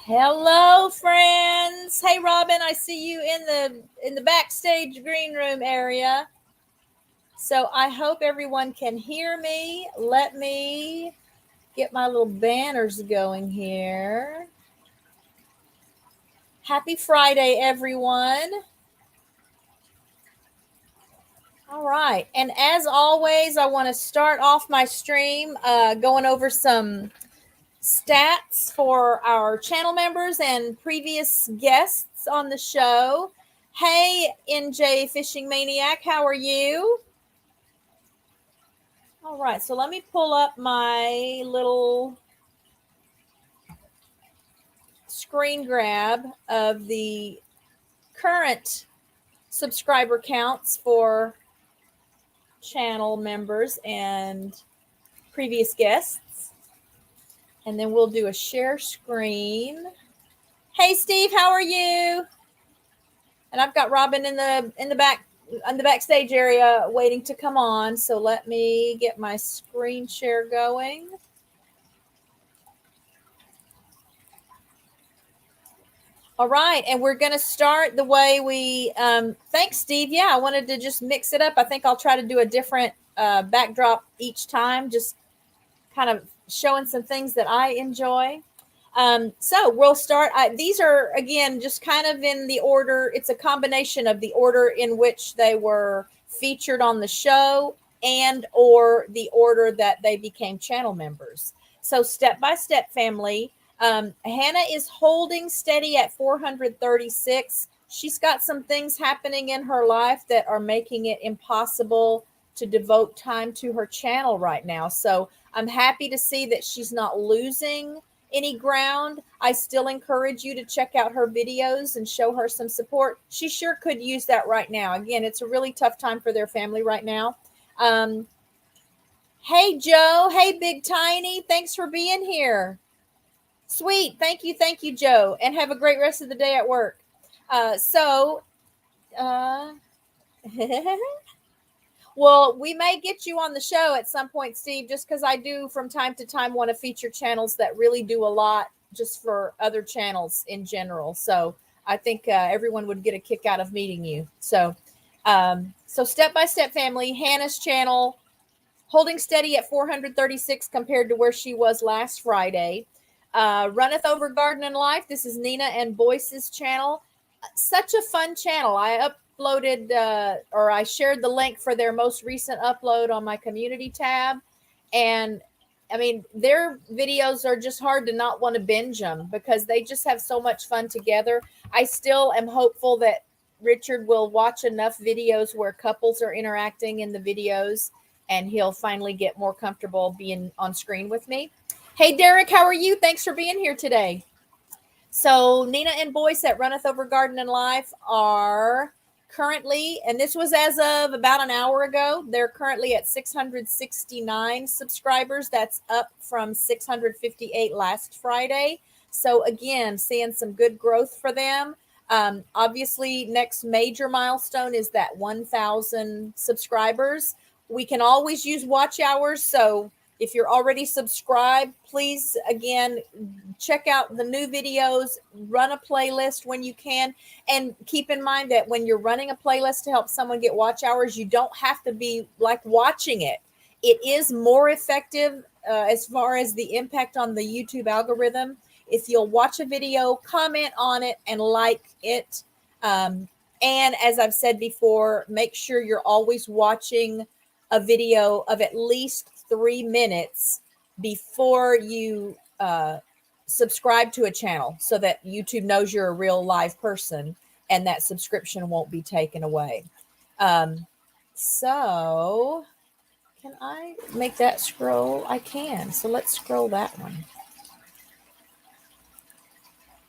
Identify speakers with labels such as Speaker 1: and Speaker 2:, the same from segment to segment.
Speaker 1: Hello, friends. Hey, Robin, I see you in the backstage green room area. So I hope everyone can hear me. Let me get my little banners going here. Happy Friday, everyone. All right. And as always, I want to start off my stream going over some stats for our channel members and previous guests on the show. Hey, NJ Fishing Maniac, how are you? All right, so let me pull up my little screen grab of the current subscriber counts for channel members and previous guests. And then we'll do a share screen. Hey, Steve, how are you? And I've got Robin in the backstage area waiting to come on. So let me get my screen share going. All right, and we're going to start the way we. Thanks, Steve. Yeah, I wanted to just mix it up. I think I'll try to do a different backdrop each time, just kind of showing some things that I enjoy. So we'll start. These are, again, just kind of in the order. It's a combination of the order in which they were featured on the show and or the order that they became channel members. So step by step, family. Hannah is holding steady at 436. She's got some things happening in her life that are making it impossible to devote time to her channel right now. So I'm happy to see that she's not losing any ground. I still encourage you to check out her videos and show her some support. She sure could use that right now. Again, it's a really tough time for their family right now. Hey, Joe. Hey, Big Tiny. Thanks for being here. Sweet. Thank you, Joe. And have a great rest of the day at work. Well, we may get you on the show at some point, Steve, just because I do from time to time want to feature channels that really do a lot just for other channels in general. So I think everyone would get a kick out of meeting you. So step by step, family, Hannah's channel holding steady at 436 compared to where she was last Friday. Runneth Over Garden and Life. This is Nina and Boyce's channel. Such a fun channel. I uploaded or I shared the link for their most recent upload on my community tab. And I mean, their videos are just hard to not want to binge them because they just have so much fun together. I still am hopeful that Richard will watch enough videos where couples are interacting in the videos and he'll finally get more comfortable being on screen with me. Hey, Derek, how are you? Thanks for being here today. So Nina and Boyce at Runneth Over Garden and Life are currently, and this was as of about an hour ago, they're currently at 669 subscribers. That's up from 658 last Friday. So again, seeing some good growth for them. Obviously, next major milestone is that 1,000 subscribers. We can always use watch hours. So if you're already subscribed, please, again, check out the new videos, run a playlist when you can. And keep in mind that when you're running a playlist to help someone get watch hours, you don't have to be like watching it. It is more effective as far as the impact on the YouTube algorithm. If you'll watch a video, comment on it, and like it. And as I've said before, make sure you're always watching a video of at least 3 minutes before you subscribe to a channel so that YouTube knows you're a real live person and that subscription won't be taken away. So can I make that scroll? I can. So let's scroll that one.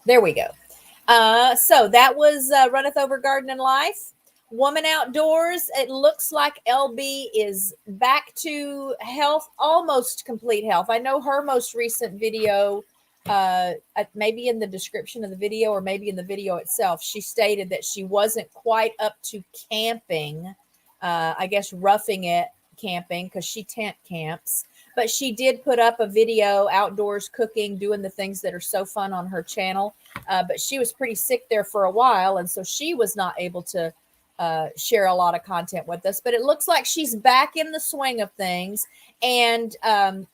Speaker 1: There we go. So that was Runneth Over Garden and Life. Woman Outdoors, it looks like LB is back to health, almost complete health. I know her most recent video, maybe in the description of the video or maybe in the video itself, she stated that she wasn't quite up to camping, I guess roughing it camping because she tent camps. but she did put up a video outdoors cooking, doing the things that are so fun on her channel. But she was pretty sick there for a while, and so she was not able to share a lot of content with us. But it looks like she's back in the swing of things. And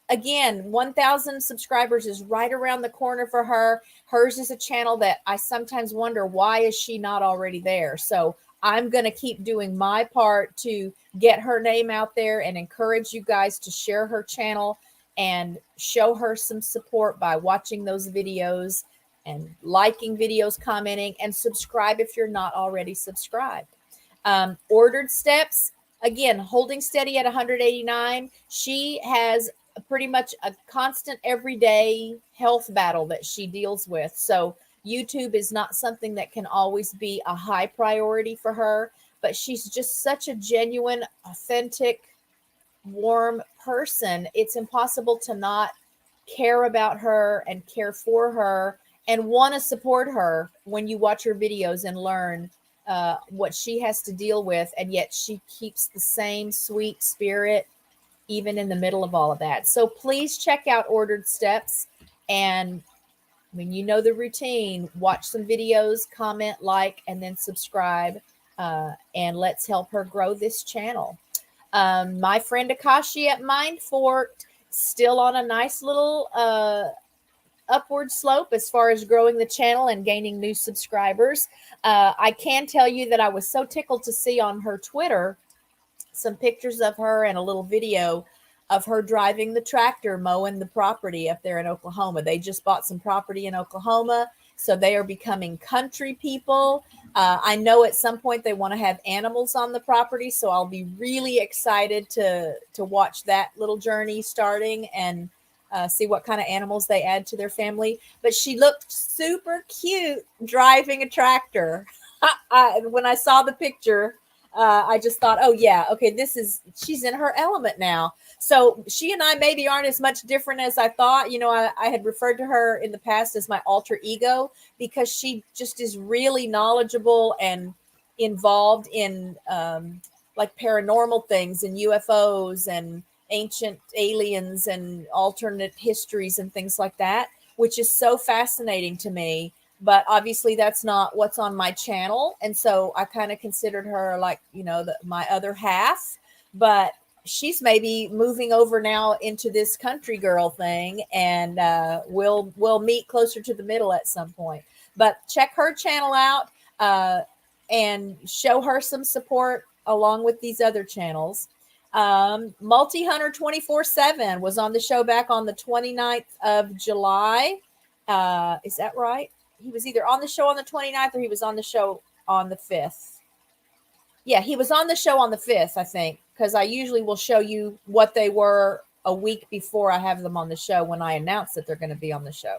Speaker 1: again, 1,000 subscribers is right around the corner for her. Hers is a channel that I sometimes wonder, why is she not already there? So I'm going to keep doing my part to get her name out there and encourage you guys to share her channel and show her some support by watching those videos and liking videos, commenting, and subscribe if you're not already subscribed. Ordered Steps, again, holding steady at 189. She has pretty much a constant everyday health battle that she deals with. So YouTube is not something that can always be a high priority for her, but she's just such a genuine, authentic, warm person. It's impossible to not care about her and care for her and want to support her when you watch her videos and learn what she has to deal with. And yet she keeps the same sweet spirit even in the middle of all of that. So please check out Ordered Steps. And when you know the routine, watch some videos, comment, like, and then subscribe. And let's help her grow this channel. My friend Akashi at Mindforked, still on a nice little upward slope as far as growing the channel and gaining new subscribers. I can tell you that I was so tickled to see on her Twitter some pictures of her and a little video of her driving the tractor, mowing the property up there in Oklahoma. They just bought some property in Oklahoma, so they are becoming country people. I know at some point they want to have animals on the property, so I'll be really excited to watch that little journey starting and see what kind of animals they add to their family. But she looked super cute driving a tractor. When I saw the picture, I just thought, oh yeah, okay, she's in her element now. So she and I maybe aren't as much different as I thought. You know, I had referred to her in the past as my alter ego because she just is really knowledgeable and involved in like paranormal things and UFOs and ancient aliens and alternate histories and things like that, which is so fascinating to me. But obviously that's not what's on my channel. And so I kind of considered her like, you know, my other half, but she's maybe moving over now into this country girl thing, and we'll meet closer to the middle at some point. But check her channel out and show her some support along with these other channels. Multi-Hunter 24/7 was on the show back on the 29th of July. Is that right? He was either on the show on the 29th or he was on the show on the 5th. Yeah, he was on the show on the 5th, I think, because I usually will show you what they were a week before I have them on the show when I announce that they're going to be on the show.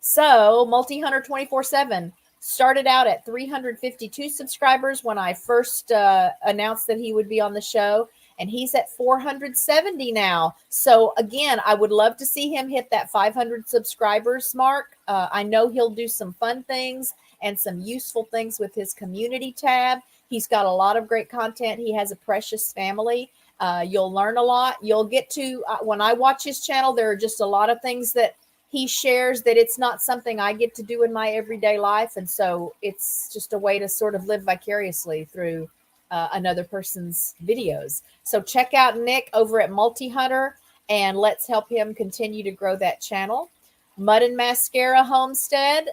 Speaker 1: So Multi-Hunter 24/7 started out at 352 subscribers when I first announced that he would be on the show. And he's at 470 now. So again, I would love to see him hit that 500 subscribers mark. I know he'll do some fun things and some useful things with his community tab. He's got a lot of great content. He has a precious family. You'll learn a lot. You'll get to, when I watch his channel, there are just a lot of things that he shares that it's not something I get to do in my everyday life. And so it's just a way to sort of live vicariously through another person's videos. So check out Nick over at Multi-Hunter and let's help him continue to grow that channel. Mud and Mascara Homestead.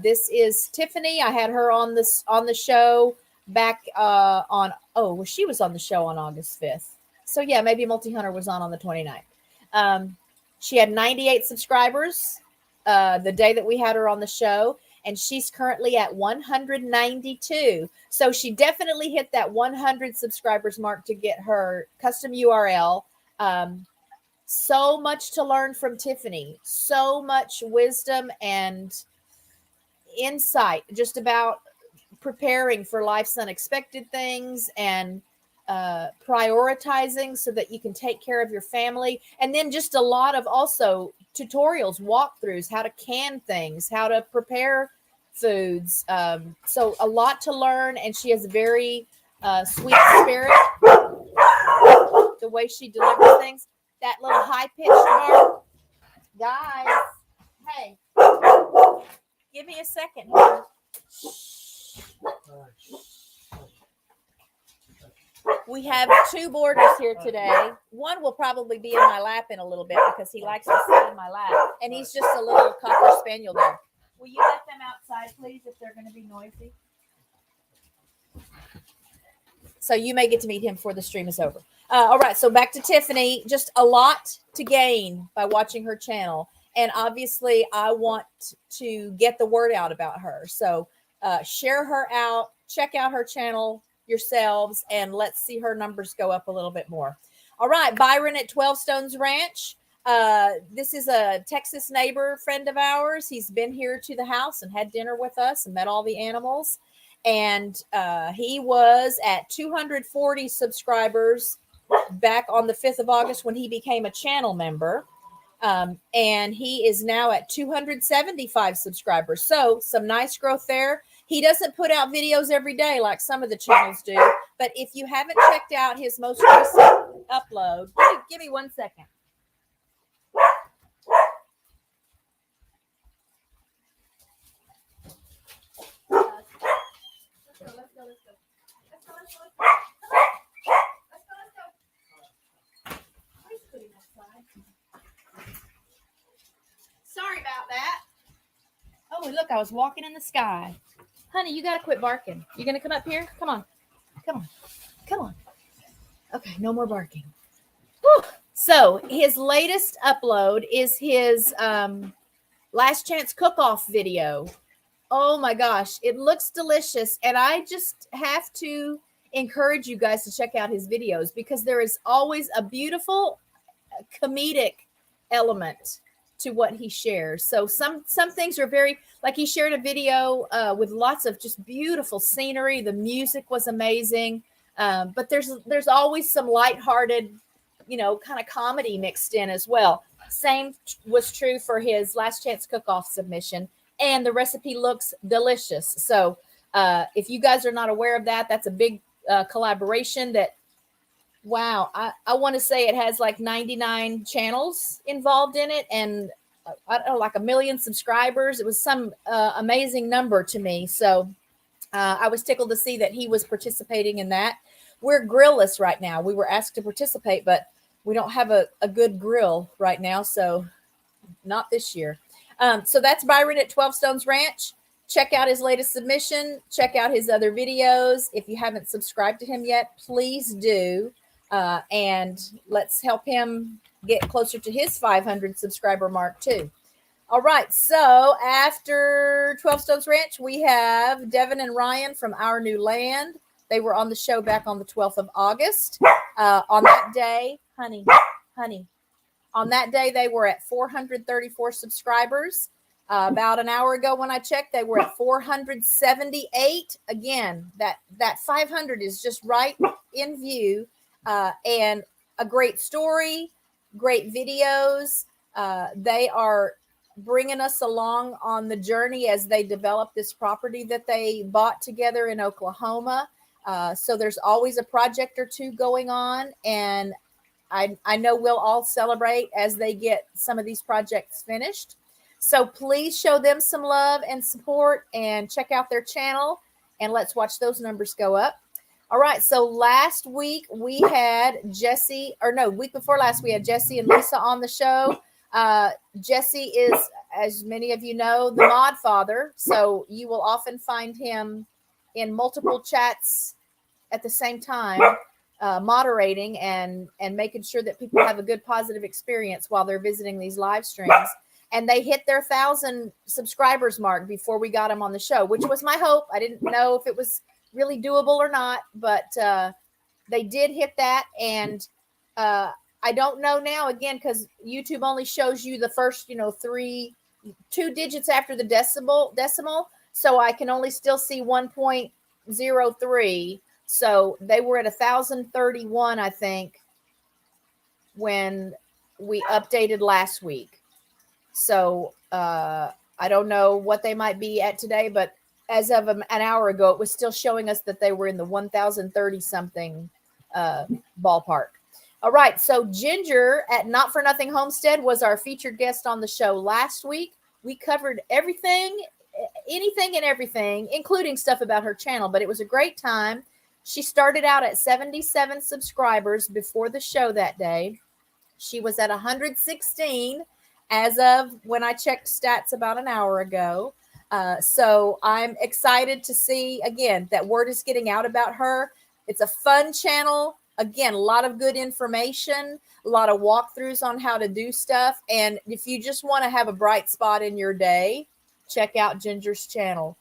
Speaker 1: This is Tiffany. I had her on the show back she was on the show on August 5th. So yeah, maybe Multi-Hunter was on the 29th. She had 98 subscribers the day that we had her on the show. And she's currently at 192. So she definitely hit that 100 subscribers mark to get her custom URL. So much to learn from Tiffany. So much wisdom and insight just about preparing for life's unexpected things and prioritizing so that you can take care of your family. And then just a lot of also tutorials, walkthroughs, how to can things, how to prepare foods. So a lot to learn, and she has a very sweet spirit, the way she delivers things. that little high-pitched bark. Guys, hey, give me a second here. We have 2 boarders here today. One will probably be in my lap in a little bit because he likes to sit in my lap. And he's just a little Cocker Spaniel there. Will you let them outside, please, if they're going to be noisy? So you may get to meet him before the stream is over. All right, so back to Tiffany. Just a lot to gain by watching her channel. And obviously, I want to get the word out about her. So share her out. Check out her channel yourselves, and let's see her numbers go up a little bit more. All right, Byron at 12 Stones Ranch. This is a Texas neighbor friend of ours. He's been here to the house and had dinner with us and met all the animals. And he was at 240 subscribers back on the 5th of August when he became a channel member. And he is now at 275 subscribers. So some nice growth there. He doesn't put out videos every day like some of the channels do. But if you haven't checked out his most recent upload, give me 1 second. Sorry about that. Oh, look, I was walking in the sky. Honey, you got to quit barking. You going to come up here? Come on. Come on. Come on. Okay, no more barking. Whew. So his latest upload is his last chance cook-off video. Oh my gosh, it looks delicious. And I just have to encourage you guys to check out his videos because there is always a beautiful comedic element to what he shares. So some things are very, like he shared a video with lots of just beautiful scenery. The music was amazing. But there's always some lighthearted, kind of comedy mixed in as well. Same was true for his last chance cook-off submission. And the recipe looks delicious. So if you guys are not aware of that, that's a big collaboration that, wow, I want to say it has like 99 channels involved in it. And I don't know, like 1 million subscribers. It was some amazing number to me. So I was tickled to see that he was participating in that. We're grillless right now. We were asked to participate, but we don't have a good grill right now. So not this year. So that's Byron at 12 Stones Ranch. Check out his latest submission. Check out his other videos. If you haven't subscribed to him yet, please do. And let's help him get closer to his 500 subscriber mark too. All right. So after 12 Stones Ranch, we have Devin and Ryan from Our New Land. They were on the show back on the 12th of August. On that day, honey, on that day, they were at 434 subscribers. About an hour ago when I checked, they were at 478. Again, that 500 is just right in view. And a great story, great videos. They are bringing us along on the journey as they develop this property that they bought together in Oklahoma. So there's always a project or two going on. And I know we'll all celebrate as they get some of these projects finished. So please show them some love and support and check out their channel. And let's watch those numbers go up. All right. So last week we had week before last, we had Jesse and Lisa on the show. Jesse is, as many of you know, the mod father. So you will often find him in multiple chats at the same time, moderating and making sure that people have a good positive experience while they're visiting these live streams. And they hit their 1,000 subscribers mark before we got them on the show, which was my hope. I didn't know if it was really doable or not, but they did hit that. And I don't know now, again, because YouTube only shows you the first, 2 digits after the decimal. So I can only still see 1.03. So they were at 1,031, I think, when we updated last week. So I don't know what they might be at today, but as of an hour ago, it was still showing us that they were in the 1,030 something ballpark. All right. So Ginger at Not For Nothing Homestead was our featured guest on the show last week. We covered everything, anything and everything, including stuff about her channel, but it was a great time. She started out at 77 subscribers before the show that day. She was at 116 as of when I checked stats about an hour ago. So I'm excited to see, again, that word is getting out about her. It's a fun channel. Again, a lot of good information, a lot of walkthroughs on how to do stuff. And if you just want to have a bright spot in your day, check out Ginger's channel.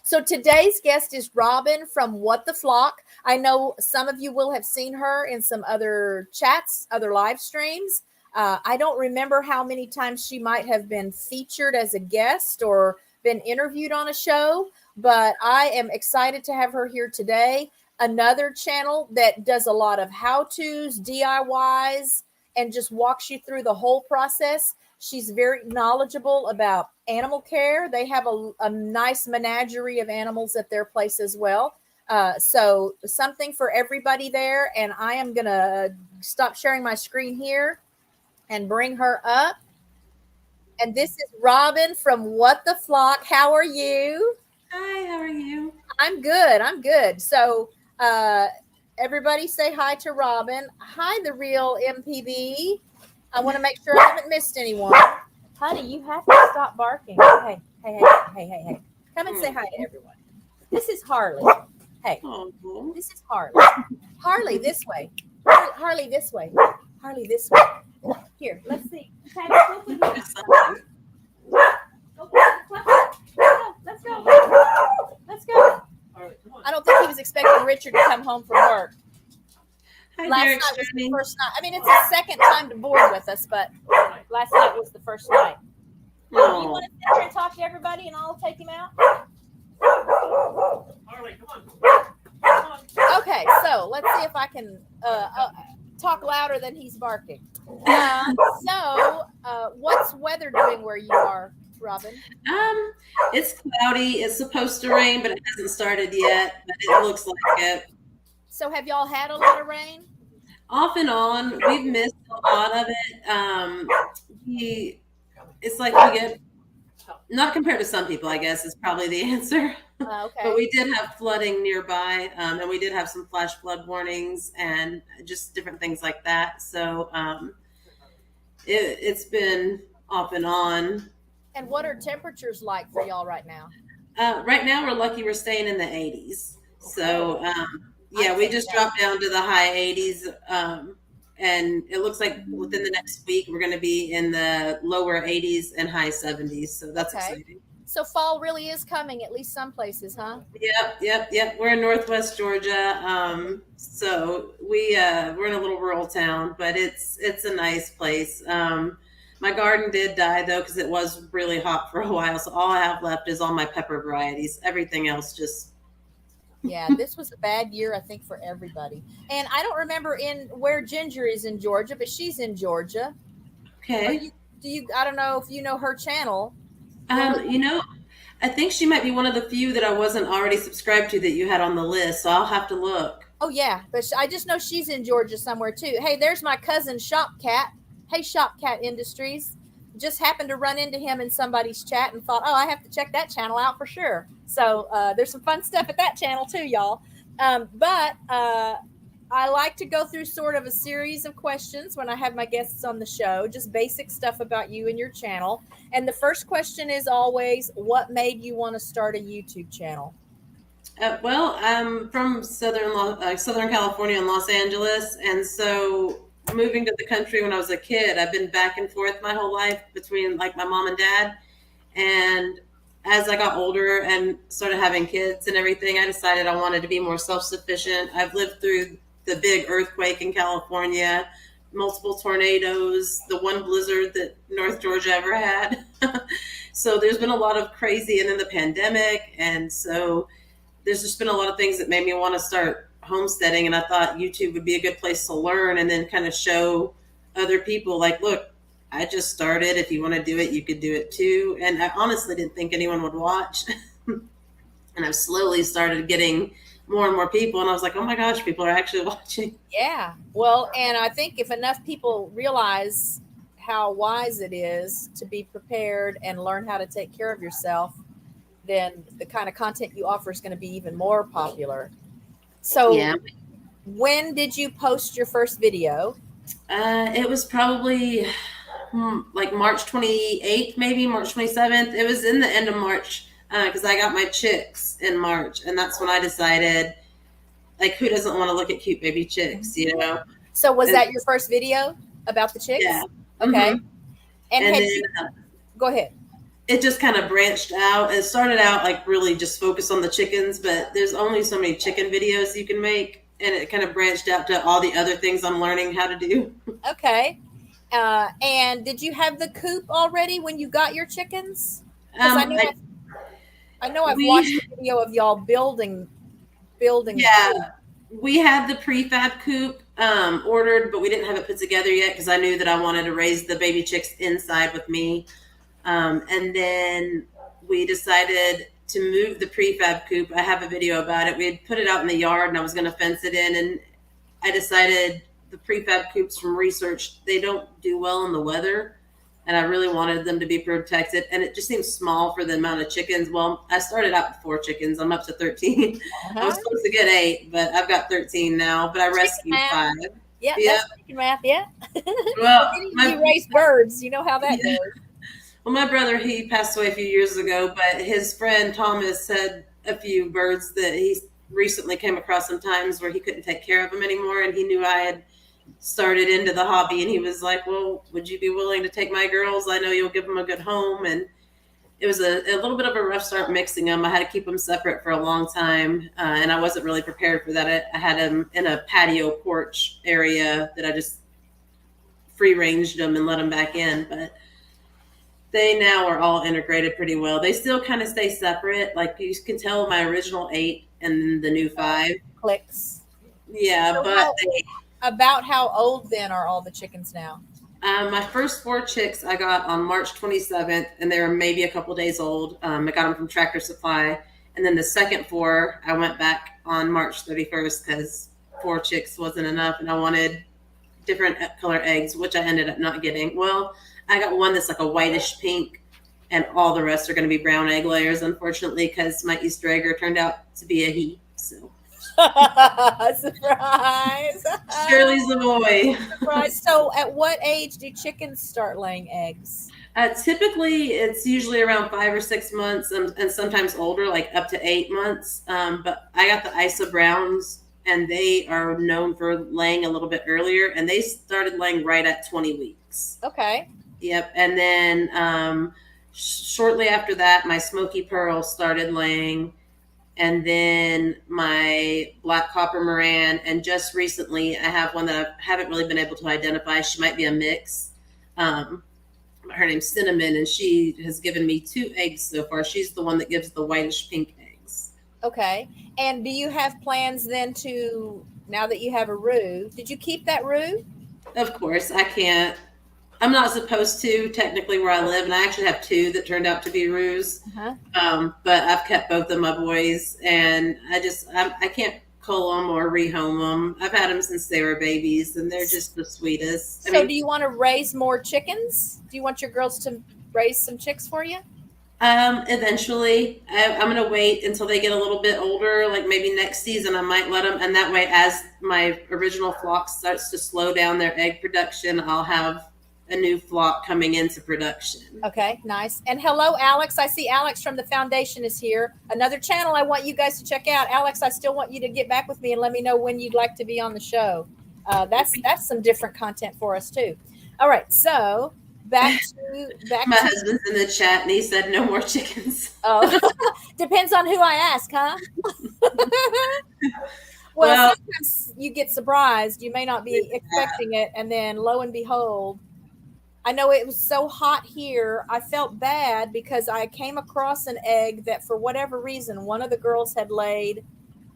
Speaker 1: So today's guest is Robin from What the Flock. I know some of you will have seen her in some other chats, other live streams. I don't remember how many times she might have been featured as a guest or been interviewed on a show, but I am excited to have her here today. Another channel that does a lot of how-tos, DIYs, and just walks you through the whole process. She's very knowledgeable about animal care. They have a nice menagerie of animals at their place as well. So something for everybody there. And I am going to stop sharing my screen here and bring her up. And this is Robin from What the Flock. How are you?
Speaker 2: Hi, how are you?
Speaker 1: I'm good. I'm good. So everybody say hi to Robin. Hi, the real MPB. I want to make sure I haven't missed anyone. Honey, you have to stop barking. Hey. Come and say hi to everyone. This is Harley. Hey, this is Harley. Harley, this way. Harley, this way. Harley, this way. Here, let's see. Let's go. I don't think he was expecting Richard to come home from work.
Speaker 2: Hi,
Speaker 1: Last
Speaker 2: Derek,
Speaker 1: night was the first night. I mean, it's his second time to board with us, but last night was the first night. Do you want to sit here and talk to everybody and I'll take him out?
Speaker 3: Harley, come on.
Speaker 1: Okay, so let's see if I can talk louder than he's barking. What's weather doing where you are, Robin?
Speaker 2: It's cloudy. It's supposed to rain, but it hasn't started yet. But it looks like it.
Speaker 1: So have y'all had a lot of rain?
Speaker 2: Off and on, we've missed a lot of it. It's like we get, not compared to some people, I guess is probably the answer.
Speaker 1: Okay.
Speaker 2: But we did have flooding nearby, and we did have some flash flood warnings and just different things like that. So it's been off and on.
Speaker 1: And what are temperatures like for y'all right now?
Speaker 2: Right now, we're lucky we're staying in the 80s. So, we just dropped down to the high 80s. And it looks like within the next week, we're going to be in the lower 80s and high 70s. So that's exciting.
Speaker 1: So fall really is coming, at least some places, huh?
Speaker 2: Yep. We're in Northwest Georgia. So we're in a little rural town, but it's a nice place. My garden did die, though, because it was really hot for a while. So all I have left is all my pepper varieties. Everything else just...
Speaker 1: Yeah, this was a bad year, I think, for everybody. And I don't remember where Ginger is in Georgia, but she's in Georgia.
Speaker 2: Okay.
Speaker 1: I don't know if you know her channel.
Speaker 2: I think she might be one of the few that I wasn't already subscribed to that you had on the list. So I'll have to look.
Speaker 1: Oh, yeah. But I just know she's in Georgia somewhere, too. Hey, there's my cousin, Shopcat. Hey, Shopcat Industries. Just happened to run into him in somebody's chat and thought, I have to check that channel out for sure. So there's some fun stuff at that channel too, y'all. But I like to go through sort of a series of questions when I have my guests on the show, just basic stuff about you and your channel. And the first question is always, what made you want to start a YouTube channel?
Speaker 2: I'm from Southern California and Los Angeles. And so moving to the country when I was a kid, I've been back and forth my whole life between like my mom and dad. And as I got older and started having kids and everything, I decided I wanted to be more self-sufficient. I've lived through the big earthquake in California, multiple tornadoes, the one blizzard that North Georgia ever had. So there's been a lot of crazy, and then the pandemic. And so there's just been a lot of things that made me want to start homesteading. And I thought YouTube would be a good place to learn and then kind of show other people like, look, I just started. If you want to do it, you could do it too. And I honestly didn't think anyone would watch. And I've slowly started getting more and more people. And I was like, oh my gosh, people are actually watching.
Speaker 1: Yeah. Well, and I think if enough people realize how wise it is to be prepared and learn how to take care of yourself, then the kind of content you offer is going to be even more popular. So,
Speaker 2: Yeah.
Speaker 1: when did you post your first video?
Speaker 2: It was probably like March 28th, maybe March 27th. It was in the end of March because I got my chicks in March. And that's when I decided, like, who doesn't want to look at cute baby chicks, you know?
Speaker 1: So, was
Speaker 2: And,
Speaker 1: that your first video about the chicks?
Speaker 2: yeah.
Speaker 1: Okay.
Speaker 2: Mm-hmm.
Speaker 1: And
Speaker 2: And
Speaker 1: had
Speaker 2: then
Speaker 1: you, go ahead.
Speaker 2: it just kind of branched out. It started out like really just focused on the chickens, but there's only so many chicken videos you can make. And it kind of branched out to all the other things I'm learning how to do.
Speaker 1: Okay. And did you have the coop already when you got your chickens? Because I know I've watched
Speaker 2: we
Speaker 1: a video of y'all building the
Speaker 2: yeah,
Speaker 1: coop.
Speaker 2: we had the prefab coop ordered, but we didn't have it put together yet because I knew that I wanted to raise the baby chicks inside with me. And then we decided to move the prefab coop. I have a video about it. We had put it out in the yard and I was going to fence it in. And I decided the prefab coops from research, they don't do well in the weather. And I really wanted them to be protected. And it just seems small for the amount of chickens. Well, I started out with 4 chickens. I'm up to 13. I was supposed to get 8, but I've got 13 now. But I rescued 5.
Speaker 1: Yeah,
Speaker 2: Yeah.
Speaker 1: that's chicken math. Yeah.
Speaker 2: Well,
Speaker 1: you raise birds. You know how that
Speaker 2: Yeah.
Speaker 1: goes.
Speaker 2: Well, my brother, he passed away a few years ago, but his friend Thomas had a few birds that he recently came across sometimes where he couldn't take care of them anymore. And he knew I had started into the hobby. And he was like, well, would you be willing to take my girls? I know you'll give them a good home. And it was a little bit of a rough start mixing them. I had to keep them separate for a long time. And I wasn't really prepared for that. I had them in a patio porch area that I just free ranged them and let them back in. But they now are all integrated pretty well. They still kind of stay separate. Like you can tell my original 8 and the new 5.
Speaker 1: Clicks.
Speaker 2: Yeah,
Speaker 1: So
Speaker 2: but
Speaker 1: about how old then are all the chickens now?
Speaker 2: my first 4 chicks I got on March 27th, and they were maybe a couple days old. I got them from Tractor Supply. And then the second 4, I went back on March 31st because 4 chicks wasn't enough, and I wanted different color eggs, which I ended up not getting. Well, I got one that's like a whitish pink, and all the rest are going to be brown egg layers, unfortunately, because my Easter egger turned out to be a he. So
Speaker 1: Surprise!
Speaker 2: Shirley's a boy.
Speaker 1: Surprise! So, at what age do chickens start laying eggs?
Speaker 2: Typically, it's usually around 5 or 6 months, and sometimes older, like up to 8 months. But I got the Isa Browns, and they are known for laying a little bit earlier, and they started laying right at 20 weeks.
Speaker 1: Okay.
Speaker 2: Yep. And then shortly after that, my Smoky Pearl started laying, and then my Black Copper Moran. And just recently, I have one that I haven't really been able to identify. She might be a mix. Her name's Cinnamon, and she has given me 2 eggs so far. She's the one that gives the whitish pink eggs.
Speaker 1: Okay. And do you have plans then to, now that you have a roux, did you keep that roux?
Speaker 2: Of course, I can't. I'm not supposed to technically where I live, and I actually have 2 that turned out to be roux. But I've kept both of my boys, and I can't cull them or rehome them. I've had them since they were babies, and they're just the sweetest.
Speaker 1: So, do you want to raise more chickens? Do you want your girls to raise some chicks for you?
Speaker 2: Eventually, I'm going to wait until they get a little bit older. Like maybe next season, I might let them. And that way, as my original flock starts to slow down their egg production, I'll have a new flock coming into production.
Speaker 1: Okay, nice. And hello, Alex. I see Alex from the foundation is here. Another channel I want you guys to check out. Alex, I still want you to get back with me and let me know when you'd like to be on the show. That's some different content for us too. All right, so back
Speaker 2: My husband's in the chat and he said no more chickens.
Speaker 1: Oh, depends on who I ask, huh? Well, sometimes you get surprised. You may not be expecting it, and then lo and behold, I know it was so hot here. I felt bad because I came across an egg that, for whatever reason, one of the girls had laid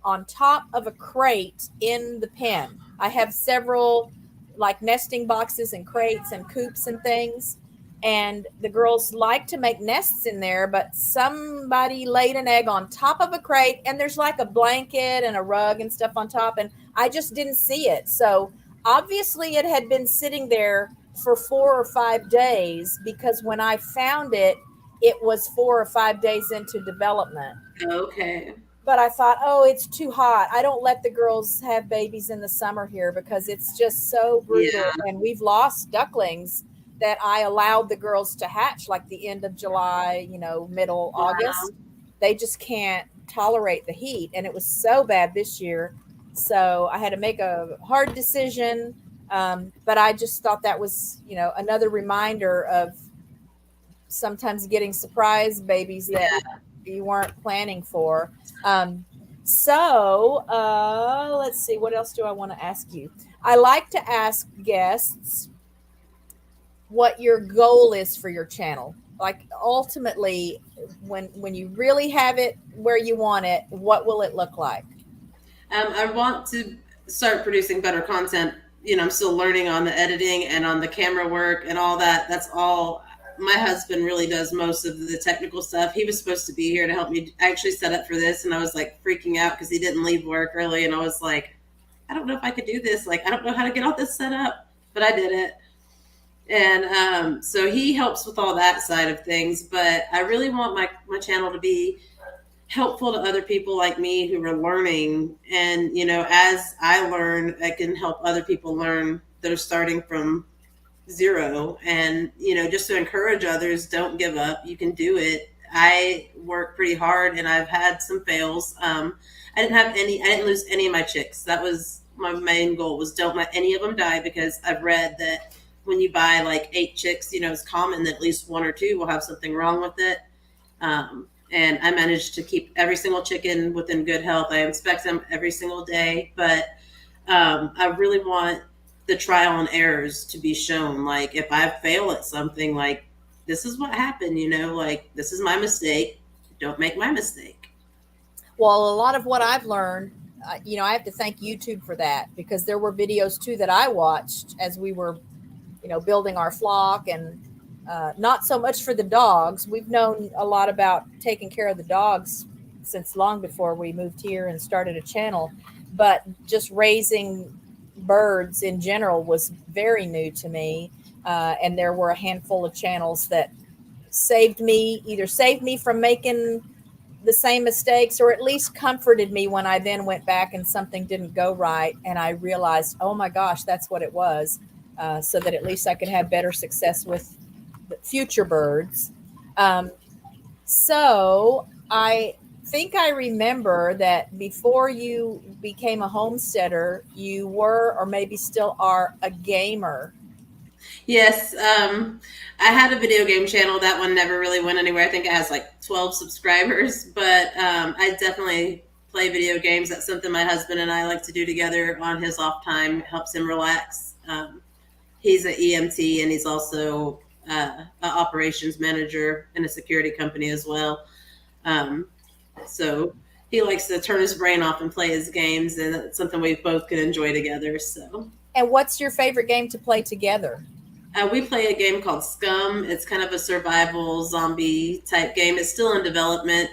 Speaker 1: on top of a crate in the pen. I have several like nesting boxes and crates and coops and things. and the girls like to make nests in there, but somebody laid an egg on top of a crate, and there's like a blanket and a rug and stuff on top, and I just didn't see it. So obviously it had been sitting there for 4 or 5 days, because when I found it, it was 4 or 5 days into development.
Speaker 2: Okay.
Speaker 1: But I thought, oh, it's too hot. I don't let the girls have babies in the summer here because it's just so brutal.
Speaker 2: Yeah.
Speaker 1: And we've lost ducklings that I allowed the girls to hatch like the end of July, middle
Speaker 2: Wow.
Speaker 1: August. They just can't tolerate the heat. And it was so bad this year. So I had to make a hard decision. But I just thought that was, another reminder of sometimes getting surprise babies that you weren't planning for. Let's see, what else do I want to ask you? I like to ask guests what your goal is for your channel. Like ultimately, when you really have it where you want it, what will it look like?
Speaker 2: I want to start producing better content. I'm still learning on the editing and on the camera work and all that. That's all. My husband really does most of the technical stuff. He was supposed to be here to help me actually set up for this, and I was like freaking out because he didn't leave work early, and I was like, I don't know if I could do this. Like, I don't know how to get all this set up, but I did it. And so he helps with all that side of things. But I really want my channel to be helpful to other people like me who are learning. And, as I learn, I can help other people learn that are starting from zero. And, just to encourage others, don't give up. You can do it. I work pretty hard and I've had some fails. I didn't lose any of my chicks. That was my main goal, was don't let any of them die, because I've read that when you buy like 8 chicks, it's common that at least 1 or 2 will have something wrong with it. And I managed to keep every single chicken within good health. I inspect them every single day, but I really want the trial and errors to be shown. Like, if I fail at something, like, this is what happened, like, this is my mistake. Don't make my mistake.
Speaker 1: Well, a lot of what I've learned, I have to thank YouTube for that, because there were videos too that I watched as we were, building our flock, and not so much for the dogs. We've known a lot about taking care of the dogs since long before we moved here and started a channel, but just raising birds in general was very new to me. And there were a handful of channels that saved me from making the same mistakes, or at least comforted me when I then went back and something didn't go right. And I realized, oh my gosh, that's what it was. So that at least I could have better success with future birds. So I think I remember that before you became a homesteader, you were, or maybe still are, a gamer.
Speaker 2: Yes. I had a video game channel. That one never really went anywhere. I think it has like 12 subscribers, but I definitely play video games. That's something my husband and I like to do together on his off time. It helps him relax. He's an EMT, and he's also an operations manager in a security company as well. So he likes to turn his brain off and play his games, and it's something we both can enjoy together. So. And
Speaker 1: what's your favorite game to play together?
Speaker 2: We play a game called Scum. It's kind of a survival zombie type game. It's still in development.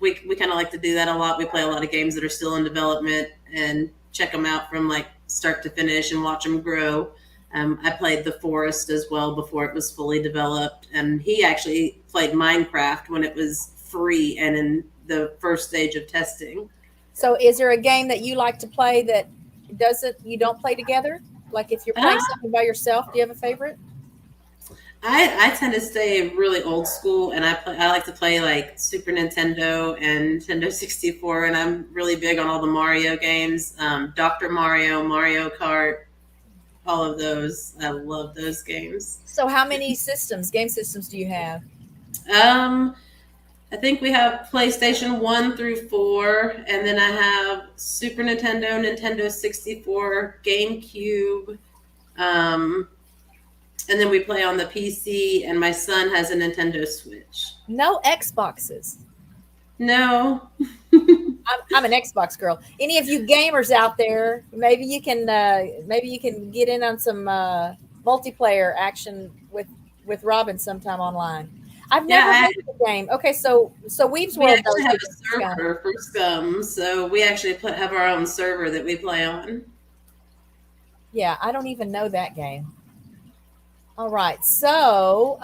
Speaker 2: We kind of like to do that a lot. We play a lot of games that are still in development and check them out from like start to finish and watch them grow. I played The Forest as well before it was fully developed. And he actually played Minecraft when it was free and in the first stage of testing.
Speaker 1: So is there a game that you like to play that you don't play together? Like if you're playing something by yourself, do you have a favorite?
Speaker 2: I tend to stay really old school, and I like to play like Super Nintendo and Nintendo 64, and I'm really big on all the Mario games, Dr. Mario, Mario Kart, all of those. I love those games.
Speaker 1: So how many game systems do you have?
Speaker 2: I think we have PlayStation 1 through 4, and then I have Super Nintendo, Nintendo 64, GameCube, and then we play on the PC, and my son has a Nintendo Switch.
Speaker 1: No Xboxes?
Speaker 2: No.
Speaker 1: I'm an Xbox girl. Any of you gamers out there, maybe you can get in on some multiplayer action with with Robin sometime online. I've
Speaker 2: Yeah,
Speaker 1: never played the game. Okay, so Weaves
Speaker 2: we
Speaker 1: World
Speaker 2: actually
Speaker 1: knows
Speaker 2: have
Speaker 1: it.
Speaker 2: a server for Scum, so we actually have our own server that we play on.
Speaker 1: Yeah, I don't even know that game. All right, so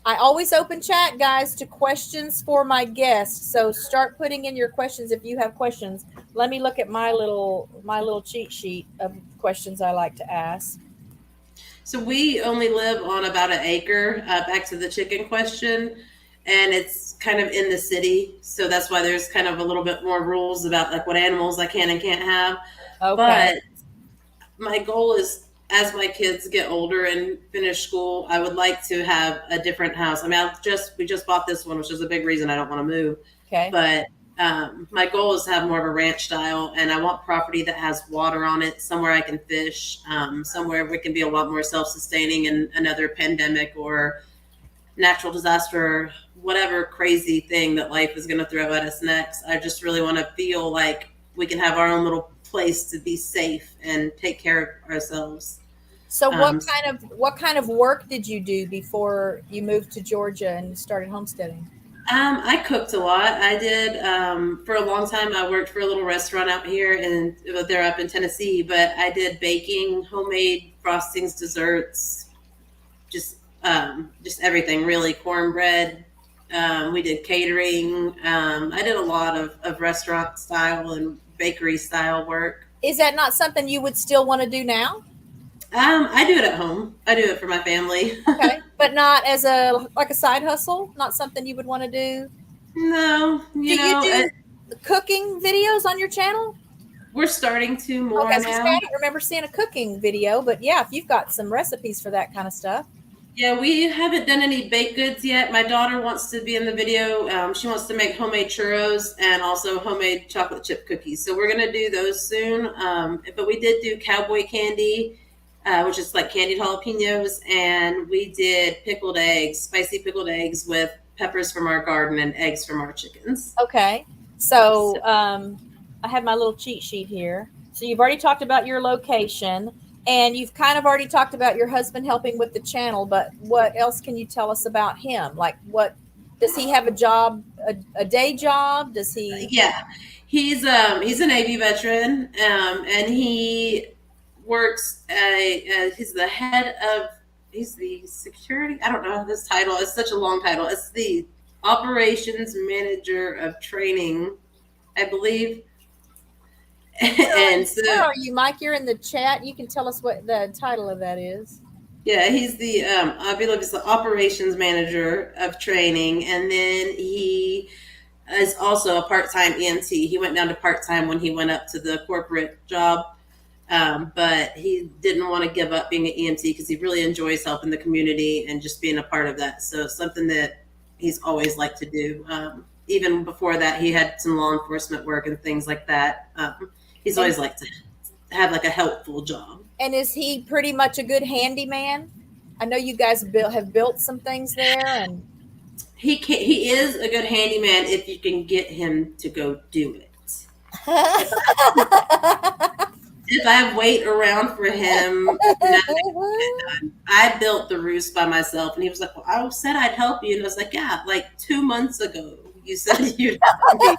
Speaker 1: I always open chat, guys, to questions for my guests. So start putting in your questions if you have questions. Let me look at my little cheat sheet of questions I like to ask.
Speaker 2: So we only live on about an acre, back to the chicken question, and it's kind of in the city. So that's why there's kind of a little bit more rules about like what animals I can and can't have.
Speaker 1: Okay.
Speaker 2: But my goal is as my kids get older and finish school, I would like to have a different house. I mean, we just bought this one, which is a big reason I don't want to move.
Speaker 1: Okay.
Speaker 2: But my goal is to have more of a ranch style, and I want property that has water on it, somewhere I can fish, somewhere we can be a lot more self-sustaining in another pandemic or natural disaster, or whatever crazy thing that life is going to throw at us next. I just really want to feel like we can have our own little place to be safe and take care of ourselves.
Speaker 1: So what kind of work did you do before you moved to Georgia and started homesteading?
Speaker 2: I cooked a lot. I did for a long time. I worked for a little restaurant out here, and they're up in Tennessee. But I did baking, homemade frostings, desserts, just everything really. Cornbread. We did catering. I did a lot of restaurant style and bakery style work.
Speaker 1: Is that not something you would still want to do now?
Speaker 2: I do it at home. I do it for my family.
Speaker 1: Okay, but not as a side hustle. Not something you would want to do.
Speaker 2: No, you
Speaker 1: do cooking videos on your channel?
Speaker 2: We're starting to more
Speaker 1: okay,
Speaker 2: now.
Speaker 1: I don't remember seeing a cooking video, but yeah, if you've got some recipes for that kind of stuff.
Speaker 2: Yeah, we haven't done any baked goods yet. My daughter wants to be in the video. She wants to make homemade churros and also homemade chocolate chip cookies. So we're going to do those soon. But we did do cowboy candy, which is like candied jalapenos. And we did pickled eggs, spicy pickled eggs with peppers from our garden and eggs from our chickens.
Speaker 1: Okay. So I have my little cheat sheet here. So you've already talked about your location. And you've kind of already talked about your husband helping with the channel, but what else can you tell us about him? Like, what does he have a job, a day job? Does he?
Speaker 2: Yeah, he's a Navy veteran, and he works. He's the head of. He's the security. I don't know this title. It's such a long title. It's the operations manager of training, I believe. And so,
Speaker 1: where are you, Mike? You're in the chat. You can tell us what the title of that is.
Speaker 2: Yeah, he's the I believe it's the operations manager of training, and then he is also a part-time EMT. He went down to part-time when he went up to the corporate job, but he didn't want to give up being an EMT because he really enjoys helping the community and just being a part of that. So something that he's always liked to do. Even before that, he had some law enforcement work and things like that. He's always liked to have like a helpful job.
Speaker 1: And is he pretty much a good handyman? I know you guys have built some things there, and
Speaker 2: he is a good handyman if you can get him to go do it. If I wait around for him, I built the roost by myself, and he was like, "Well, I said I'd help you," and I was like, "Yeah, like 2 months ago, you said you'd help me."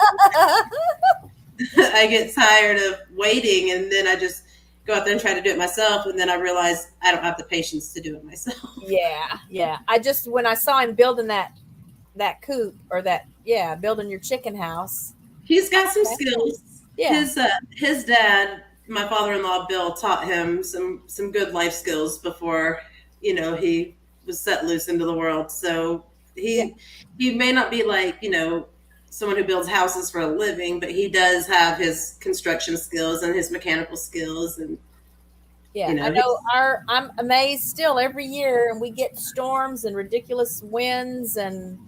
Speaker 2: I get tired of waiting, and then I just go out there and try to do it myself, and then I realize I don't have the patience to do it myself.
Speaker 1: Yeah. When I saw him building that coop or building your chicken house.
Speaker 2: He's got some skills.
Speaker 1: Yeah.
Speaker 2: His dad, my father-in-law Bill, taught him some good life skills before he was set loose into the world. So he may not be like someone who builds houses for a living, but he does have his construction skills and his mechanical skills. And
Speaker 1: I know I'm amazed still every year, and we get storms and ridiculous winds, and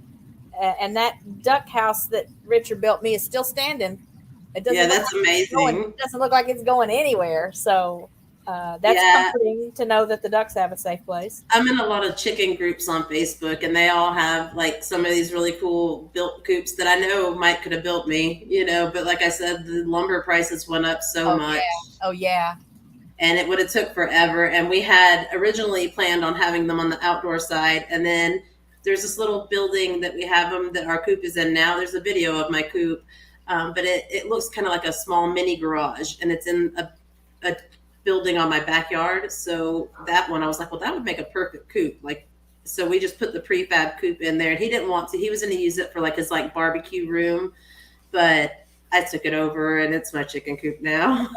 Speaker 1: that duck house that Richard built me is still standing. It doesn't
Speaker 2: that's amazing.
Speaker 1: It doesn't look like it's going anywhere. So that's comforting to know that the ducks have a safe place.
Speaker 2: I'm in a lot of chicken groups on Facebook, and they all have like some of these really cool built coops that I know Mike could have built me, but like I said, the lumber prices went up so much.
Speaker 1: Yeah. Oh yeah.
Speaker 2: and it would have took forever. And we had originally planned on having them on the outdoor side, and then there's this little building that we have them that our coop is in now. There's a video of my coop, but it looks kind of like a small mini garage, and it's in a building on my backyard. So that one, I was like, well, that would make a perfect coop. Like, so we just put the prefab coop in there, and he didn't want to. He was going to use it for like his like barbecue room, but I took it over, and it's my chicken coop now.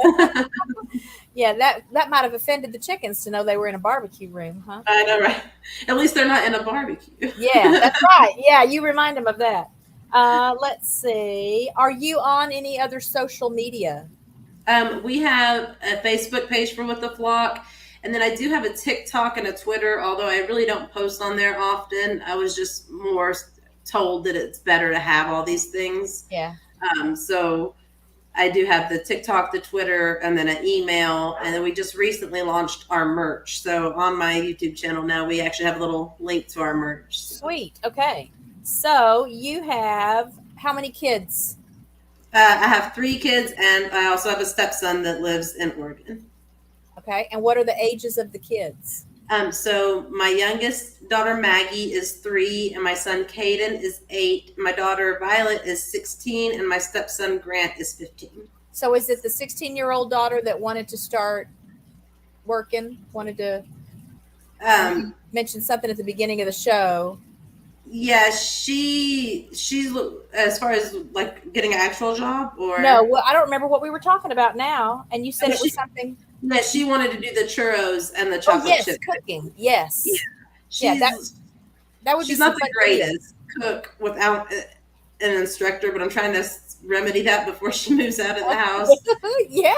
Speaker 1: Yeah, that might have offended the chickens to know they were in a barbecue room, huh?
Speaker 2: I know, right? At least they're not in a barbecue.
Speaker 1: Yeah, that's right. Yeah, you remind them of that. Let's see. Are you on any other social media?
Speaker 2: We have a Facebook page for With the Flock, and then I do have a TikTok and a Twitter, although I really don't post on there often. I was just more told that it's better to have all these things.
Speaker 1: Yeah.
Speaker 2: So I do have the TikTok, the Twitter, and then an email. And then we just recently launched our merch. So on my YouTube channel now, we actually have a little link to our merch.
Speaker 1: Sweet. Okay. So you have how many kids?
Speaker 2: I have 3 kids, and I also have a stepson that lives in Oregon.
Speaker 1: Okay. And what are the ages of the kids?
Speaker 2: So my youngest daughter, Maggie, is 3, and my son, Caden, is 8. My daughter, Violet, is 16, and my stepson, Grant, is 15.
Speaker 1: So is it the 16-year-old daughter that wanted to start working, wanted to mention something at the beginning of the show?
Speaker 2: Yeah, she's as far as like getting an actual job, or
Speaker 1: No, well, I don't remember what we were talking about now. And you said it was something.
Speaker 2: Yeah, she wanted to do the churros and the chocolate
Speaker 1: yes,
Speaker 2: chip.
Speaker 1: cooking. Yes.
Speaker 2: Yeah,
Speaker 1: that would be
Speaker 2: she's not the greatest cook without an instructor, but I'm trying to remedy that before she moves out of the house.
Speaker 1: Yeah.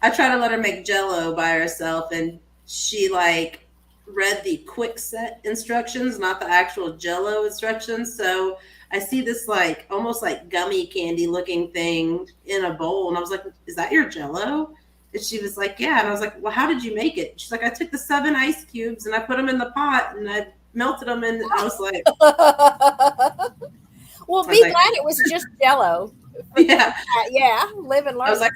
Speaker 2: I try to let her make Jell-O by herself, and she like read the quick set instructions, not the actual Jell-O instructions. So I see this like almost like gummy candy looking thing in a bowl, and I was like, "Is that your Jell-O?" And she was like, "Yeah." And I was like, "Well, how did you make it?" She's like, "I took the 7 ice cubes and I put them in the pot and I melted them." And I was like,
Speaker 1: well, be glad it was just Jell-O.
Speaker 2: Yeah.
Speaker 1: Yeah. Live and learn.
Speaker 2: I was like,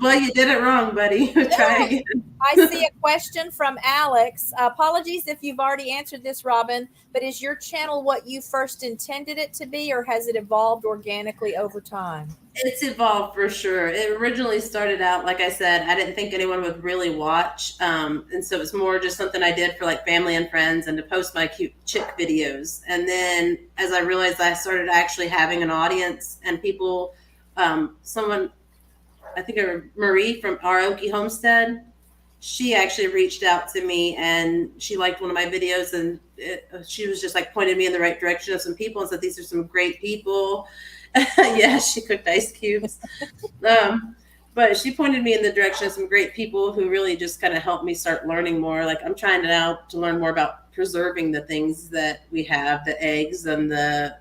Speaker 2: "Well, you did it wrong, buddy. Try again."
Speaker 1: I see a question from Alex. Apologies if you've already answered this, Robin, but is your channel what you first intended it to be, or has it evolved organically over time?
Speaker 2: It's evolved for sure. It originally started out, like I said, I didn't think anyone would really watch. And so it was more just something I did for like family and friends and to post my cute chick videos. And then as I realized I started actually having an audience and people, someone, I think Marie from Aoki Homestead, she actually reached out to me and she liked one of my videos, and she was just like pointed me in the right direction of some people and said, "These are some great people." Yeah, she cooked ice cubes. But she pointed me in the direction of some great people who really just kind of helped me start learning more. Like I'm trying now to learn more about preserving the things that we have, the eggs and the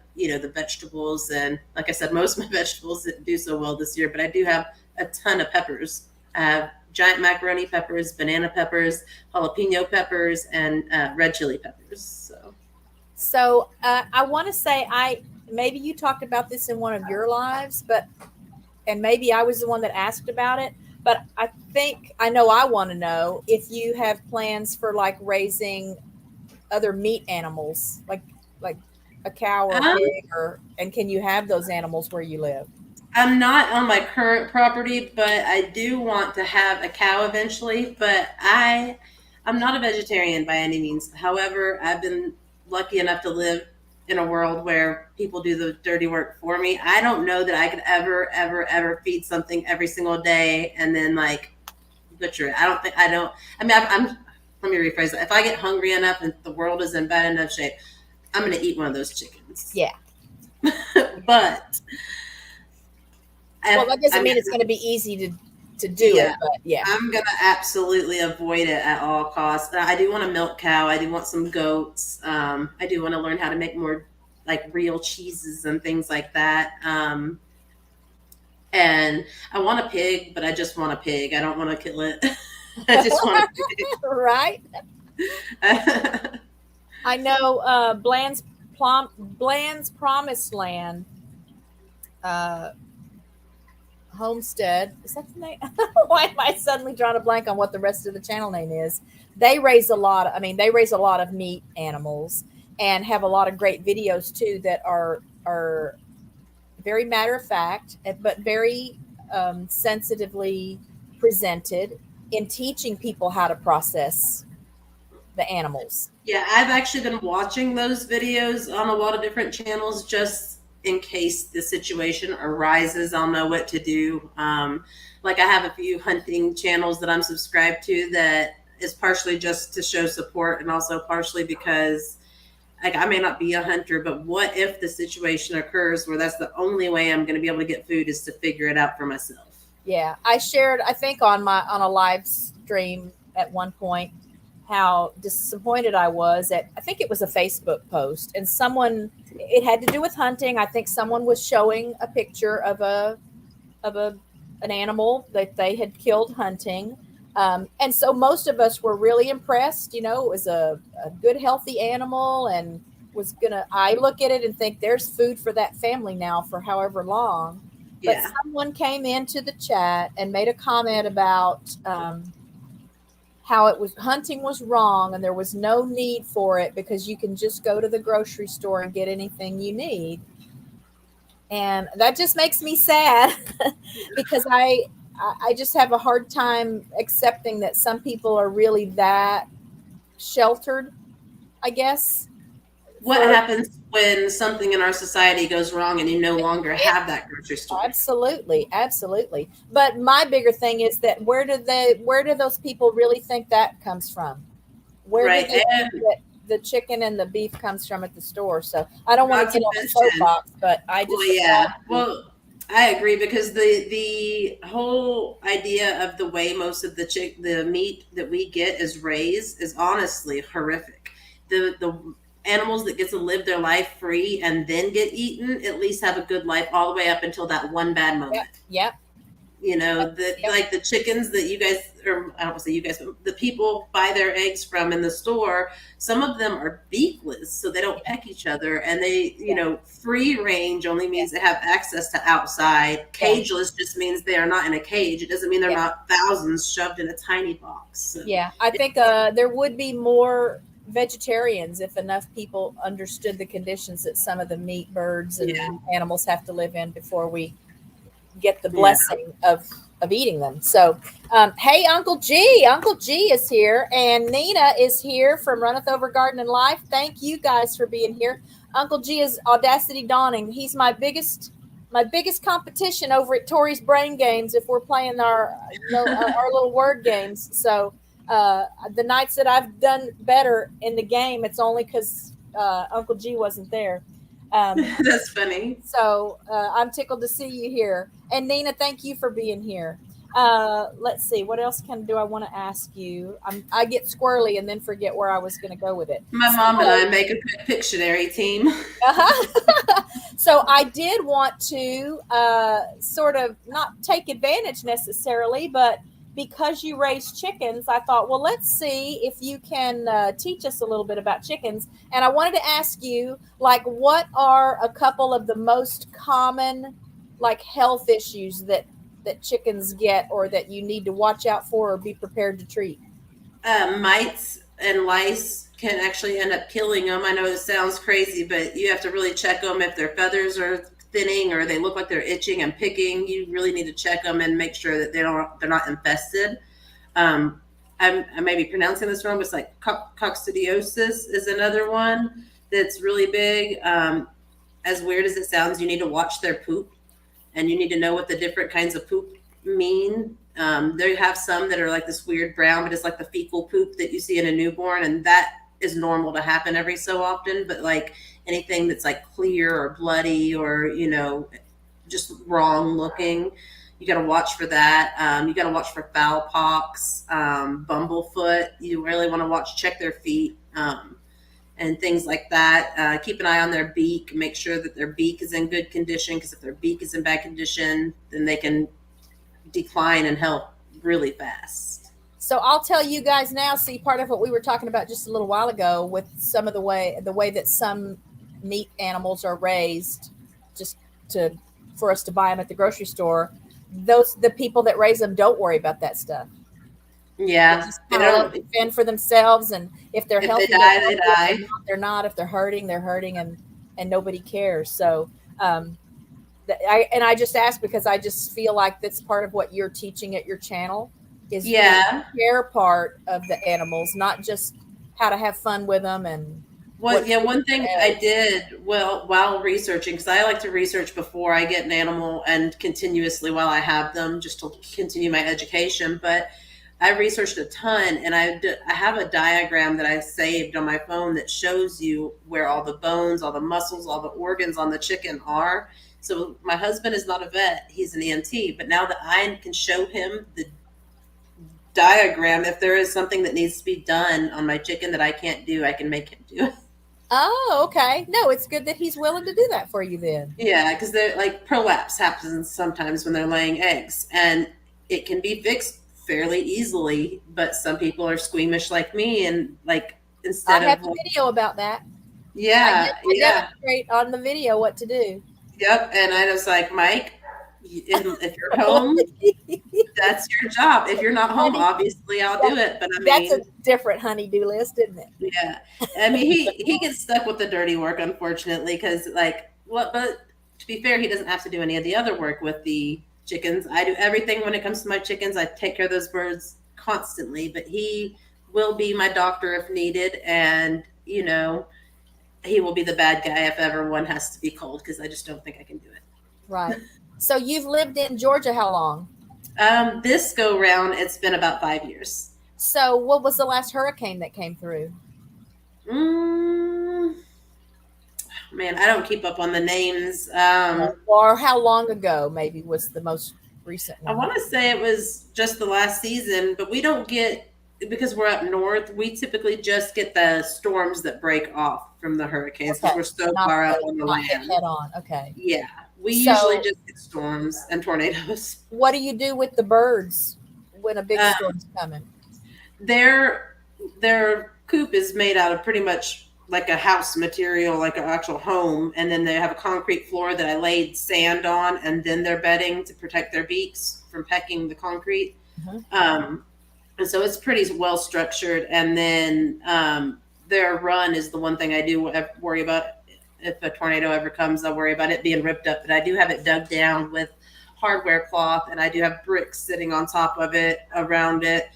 Speaker 2: vegetables. And like I said, most of my vegetables didn't do so well this year, but I do have a ton of peppers. I have giant macaroni peppers, banana peppers, jalapeno peppers, and red chili peppers.
Speaker 1: So I want to say maybe you talked about this in one of your lives, and maybe I was the one that asked about it, but I want to know if you have plans for like raising other meat animals, like a cow or a pig, and can you have those animals where you live?
Speaker 2: I'm not on my current property, but I do want to have a cow eventually, but I'm not a vegetarian by any means. However, I've been lucky enough to live in a world where people do the dirty work for me. I don't know that I could ever feed something every single day and then like butcher it. I'm, let me rephrase that. If I get hungry enough and the world is in bad enough shape, I'm going to eat one of those chickens.
Speaker 1: Yeah.
Speaker 2: But
Speaker 1: well, that doesn't mean it's going to be easy to do it, but yeah.
Speaker 2: I'm going to absolutely avoid it at all costs. I do want a milk cow. I do want some goats. I do want to learn how to make more like real cheeses and things like that. And I want a pig, but I just want a pig. I don't want to kill it. I just want a pig.
Speaker 1: Right. I know Bland's Promised Land. Homestead. Is that the name? Why am I suddenly drawing a blank on what the rest of the channel name is? They raise a lot. They raise a lot of meat animals and have a lot of great videos too that are very matter of fact, but very sensitively presented in teaching people how to process the animals.
Speaker 2: Yeah, I've actually been watching those videos on a lot of different channels just in case the situation arises. I'll know what to do. Like I have a few hunting channels that I'm subscribed to that is partially just to show support and also partially because like I may not be a hunter, but what if the situation occurs where that's the only way I'm going to be able to get food is to figure it out for myself.
Speaker 1: Yeah, I shared, I think on a live stream at one point, how disappointed I was at, I think it was a Facebook post, and it had to do with hunting. I think someone was showing a picture of an animal that they had killed hunting. And so most of us were really impressed. It was a good, healthy animal, and I look at it and think there's food for that family now for however long. But
Speaker 2: Yeah.
Speaker 1: someone came into the chat and made a comment about how hunting was wrong and there was no need for it because you can just go to the grocery store and get anything you need. And that just makes me sad because I just have a hard time accepting that some people are really that sheltered, I guess.
Speaker 2: What happens when something in our society goes wrong and you no longer have that grocery store?
Speaker 1: Absolutely. But my bigger thing is that where do those people really think that comes from? Where do they think that the chicken and the beef comes from at the store? So I don't want to get on the soapbox, but I just
Speaker 2: Well, I agree because the whole idea of the way most of the meat that we get is raised is honestly horrific. The animals that get to live their life free and then get eaten at least have a good life all the way up until that one bad moment.
Speaker 1: Yep.
Speaker 2: Like the chickens that you guys, or I don't want to say you guys, but the people buy their eggs from in the store, some of them are beakless, so they don't peck each other. And they, free range only means they have access to outside. Cageless just means they are not in a cage. It doesn't mean they're not thousands shoved in a tiny box. So.
Speaker 1: Yeah, I think there would be more vegetarians if enough people understood the conditions that some of the meat, birds, and animals have to live in before we get the blessing of eating them. So hey, Uncle G is here, and Nina is here from Runneth Over Garden and Life. Thank you guys for being here. Uncle G is Audacity Dawning. He's my biggest competition over at Tori's Brain Games if we're playing our little word games. So the nights that I've done better in the game, it's only because Uncle G wasn't there.
Speaker 2: That's funny.
Speaker 1: So I'm tickled to see you here. And Nina, thank you for being here. Let's see, what else I want to ask you? I get squirrely and then forget where I was going to go with it.
Speaker 2: My mom and I make a good Pictionary team.
Speaker 1: So I did want to sort of not take advantage necessarily, but because you raise chickens, I thought, well, let's see if you can teach us a little bit about chickens. And I wanted to ask you, like, what are a couple of the most common, like, health issues that chickens get or that you need to watch out for or be prepared to treat?
Speaker 2: Mites and lice can actually end up killing them. I know it sounds crazy, but you have to really check them if their feathers are thinning or they look like they're itching and picking. You really need to check them and make sure that they're not infested. I may be pronouncing this wrong, but it's like coccidiosis is another one that's really big. As weird as it sounds, you need to watch their poop, and you need to know what the different kinds of poop mean. They have some that are like this weird brown, but it's like the fecal poop that you see in a newborn, and that is normal to happen every so often. But like anything that's like clear or bloody or, just wrong looking, you got to watch for that. You got to watch for fowl pox, bumblefoot. You really want to check their feet, and things like that. Keep an eye on their beak. Make sure that their beak is in good condition, because if their beak is in bad condition, then they can decline in health really fast.
Speaker 1: So I'll tell you guys now, see, part of what we were talking about just a little while ago with some of the way that some meat animals are raised just for us to buy them at the grocery store. the people that raise them don't worry about that stuff.
Speaker 2: Yeah,
Speaker 1: Just
Speaker 2: they
Speaker 1: kind of let
Speaker 2: don't.
Speaker 1: them fend for themselves, and if they're
Speaker 2: If they
Speaker 1: healthy, they're
Speaker 2: die, they
Speaker 1: healthy. If
Speaker 2: die.
Speaker 1: they're not, they're not. If they're hurting, they're hurting, and nobody cares. So, um, I just ask because I just feel like that's part of what you're teaching at your channel is the
Speaker 2: Yeah.
Speaker 1: care part of the animals, not just how to have fun with them and
Speaker 2: Well,
Speaker 1: what
Speaker 2: yeah,
Speaker 1: food
Speaker 2: one
Speaker 1: for
Speaker 2: thing I
Speaker 1: eggs.
Speaker 2: did well while researching, because I like to research before I get an animal and continuously while I have them, just to continue my education. But I researched a ton, and I have a diagram that I saved on my phone that shows you where all the bones, all the muscles, all the organs on the chicken are. So my husband is not a vet; he's an ENT. But now that I can show him the diagram, if there is something that needs to be done on my chicken that I can't do, I can make him do it.
Speaker 1: Oh, okay. No, it's good that he's willing to do that for you then.
Speaker 2: Yeah, because they're like prolapse happens sometimes when they're laying eggs, and it can be fixed fairly easily. But some people are squeamish like me, and like
Speaker 1: I
Speaker 2: instead
Speaker 1: have
Speaker 2: of
Speaker 1: a video about that.
Speaker 2: yeah,
Speaker 1: I
Speaker 2: yeah,
Speaker 1: demonstrate on the video what to do.
Speaker 2: yep. And I was like, Mike, if you're home, that's your job. If you're not home,
Speaker 1: Honey,
Speaker 2: obviously I'll do it. But I
Speaker 1: that's a
Speaker 2: mean,
Speaker 1: different honey-do list, isn't it?
Speaker 2: yeah, I mean he gets stuck with the dirty work, unfortunately, because like what? But to be fair, he doesn't have to do any of the other work with the chickens. I do everything when it comes to my chickens. I take care of those birds constantly, but he will be my doctor if needed, and he will be the bad guy if ever one has to be cold because I just don't think I can do it.
Speaker 1: Right. So you've lived in Georgia how long?
Speaker 2: This go round, it's been about 5 years.
Speaker 1: So what was the last hurricane that came through?
Speaker 2: Mm, man, I don't keep up on the names.
Speaker 1: Or how long ago maybe was the most recent
Speaker 2: I
Speaker 1: one?
Speaker 2: want to say it was just the last season, but we don't get because we're up north. We typically just get the storms that break off from the hurricanes because
Speaker 1: Okay.
Speaker 2: we're so
Speaker 1: Not
Speaker 2: far up
Speaker 1: the-
Speaker 2: on the
Speaker 1: not hit
Speaker 2: land.
Speaker 1: head on. Okay.
Speaker 2: Yeah, we
Speaker 1: So-
Speaker 2: usually just get storms and tornadoes.
Speaker 1: What do you do with the birds when a big storm's coming?
Speaker 2: Their coop is made out of pretty much like a house material, like an actual home, and then they have a concrete floor that I laid sand on, and then their bedding to protect their beaks from pecking the concrete. And so it's pretty well structured. And then their run is the one thing I do worry about. If a tornado ever comes, I worry about it being ripped up. But I do have it dug down with hardware cloth, and I do have bricks sitting on top of it, around it.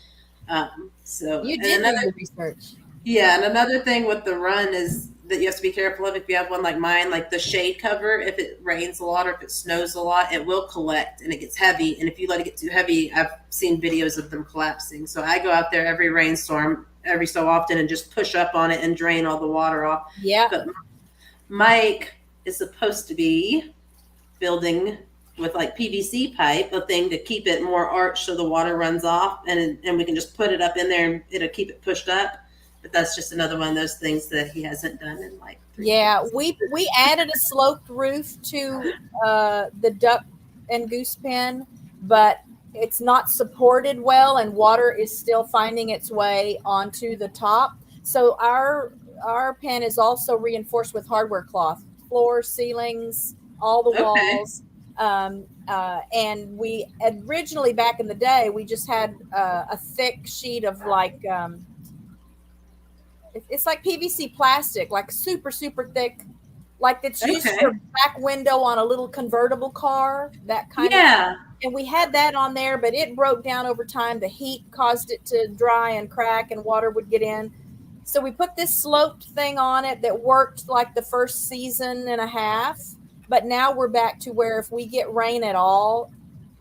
Speaker 2: So
Speaker 1: You
Speaker 2: and
Speaker 1: did do
Speaker 2: another
Speaker 1: your research.
Speaker 2: yeah, and another thing with the run is that you have to be careful of if you have one like mine, like the shade cover. If it rains a lot or if it snows a lot, it will collect and it gets heavy. And if you let it get too heavy, I've seen videos of them collapsing. So I go out there every rainstorm, every so often, and just push up on it and drain all the water off.
Speaker 1: Yeah.
Speaker 2: But Mike is supposed to be building with like PVC pipe, a thing to keep it more arched so the water runs off, and we can just put it up in there and it'll keep it pushed up. But that's just another one of those things that he hasn't done in like 3
Speaker 1: Yeah,
Speaker 2: months.
Speaker 1: we added a sloped roof to the duck and goose pen, but it's not supported well, and water is still finding its way onto the top. So our pen is also reinforced with hardware cloth, floors, ceilings, all the
Speaker 2: Okay.
Speaker 1: walls. And we originally back in the day, we just had a thick sheet of like it's like PVC plastic, like super, super thick, like it's used
Speaker 2: Okay.
Speaker 1: for back window on a little convertible car, that kind of.
Speaker 2: Yeah.
Speaker 1: And we had that on there, but it broke down over time. The heat caused it to dry and crack, and water would get in. So we put this sloped thing on it that worked like the first season and a half. But now we're back to where if we get rain at all,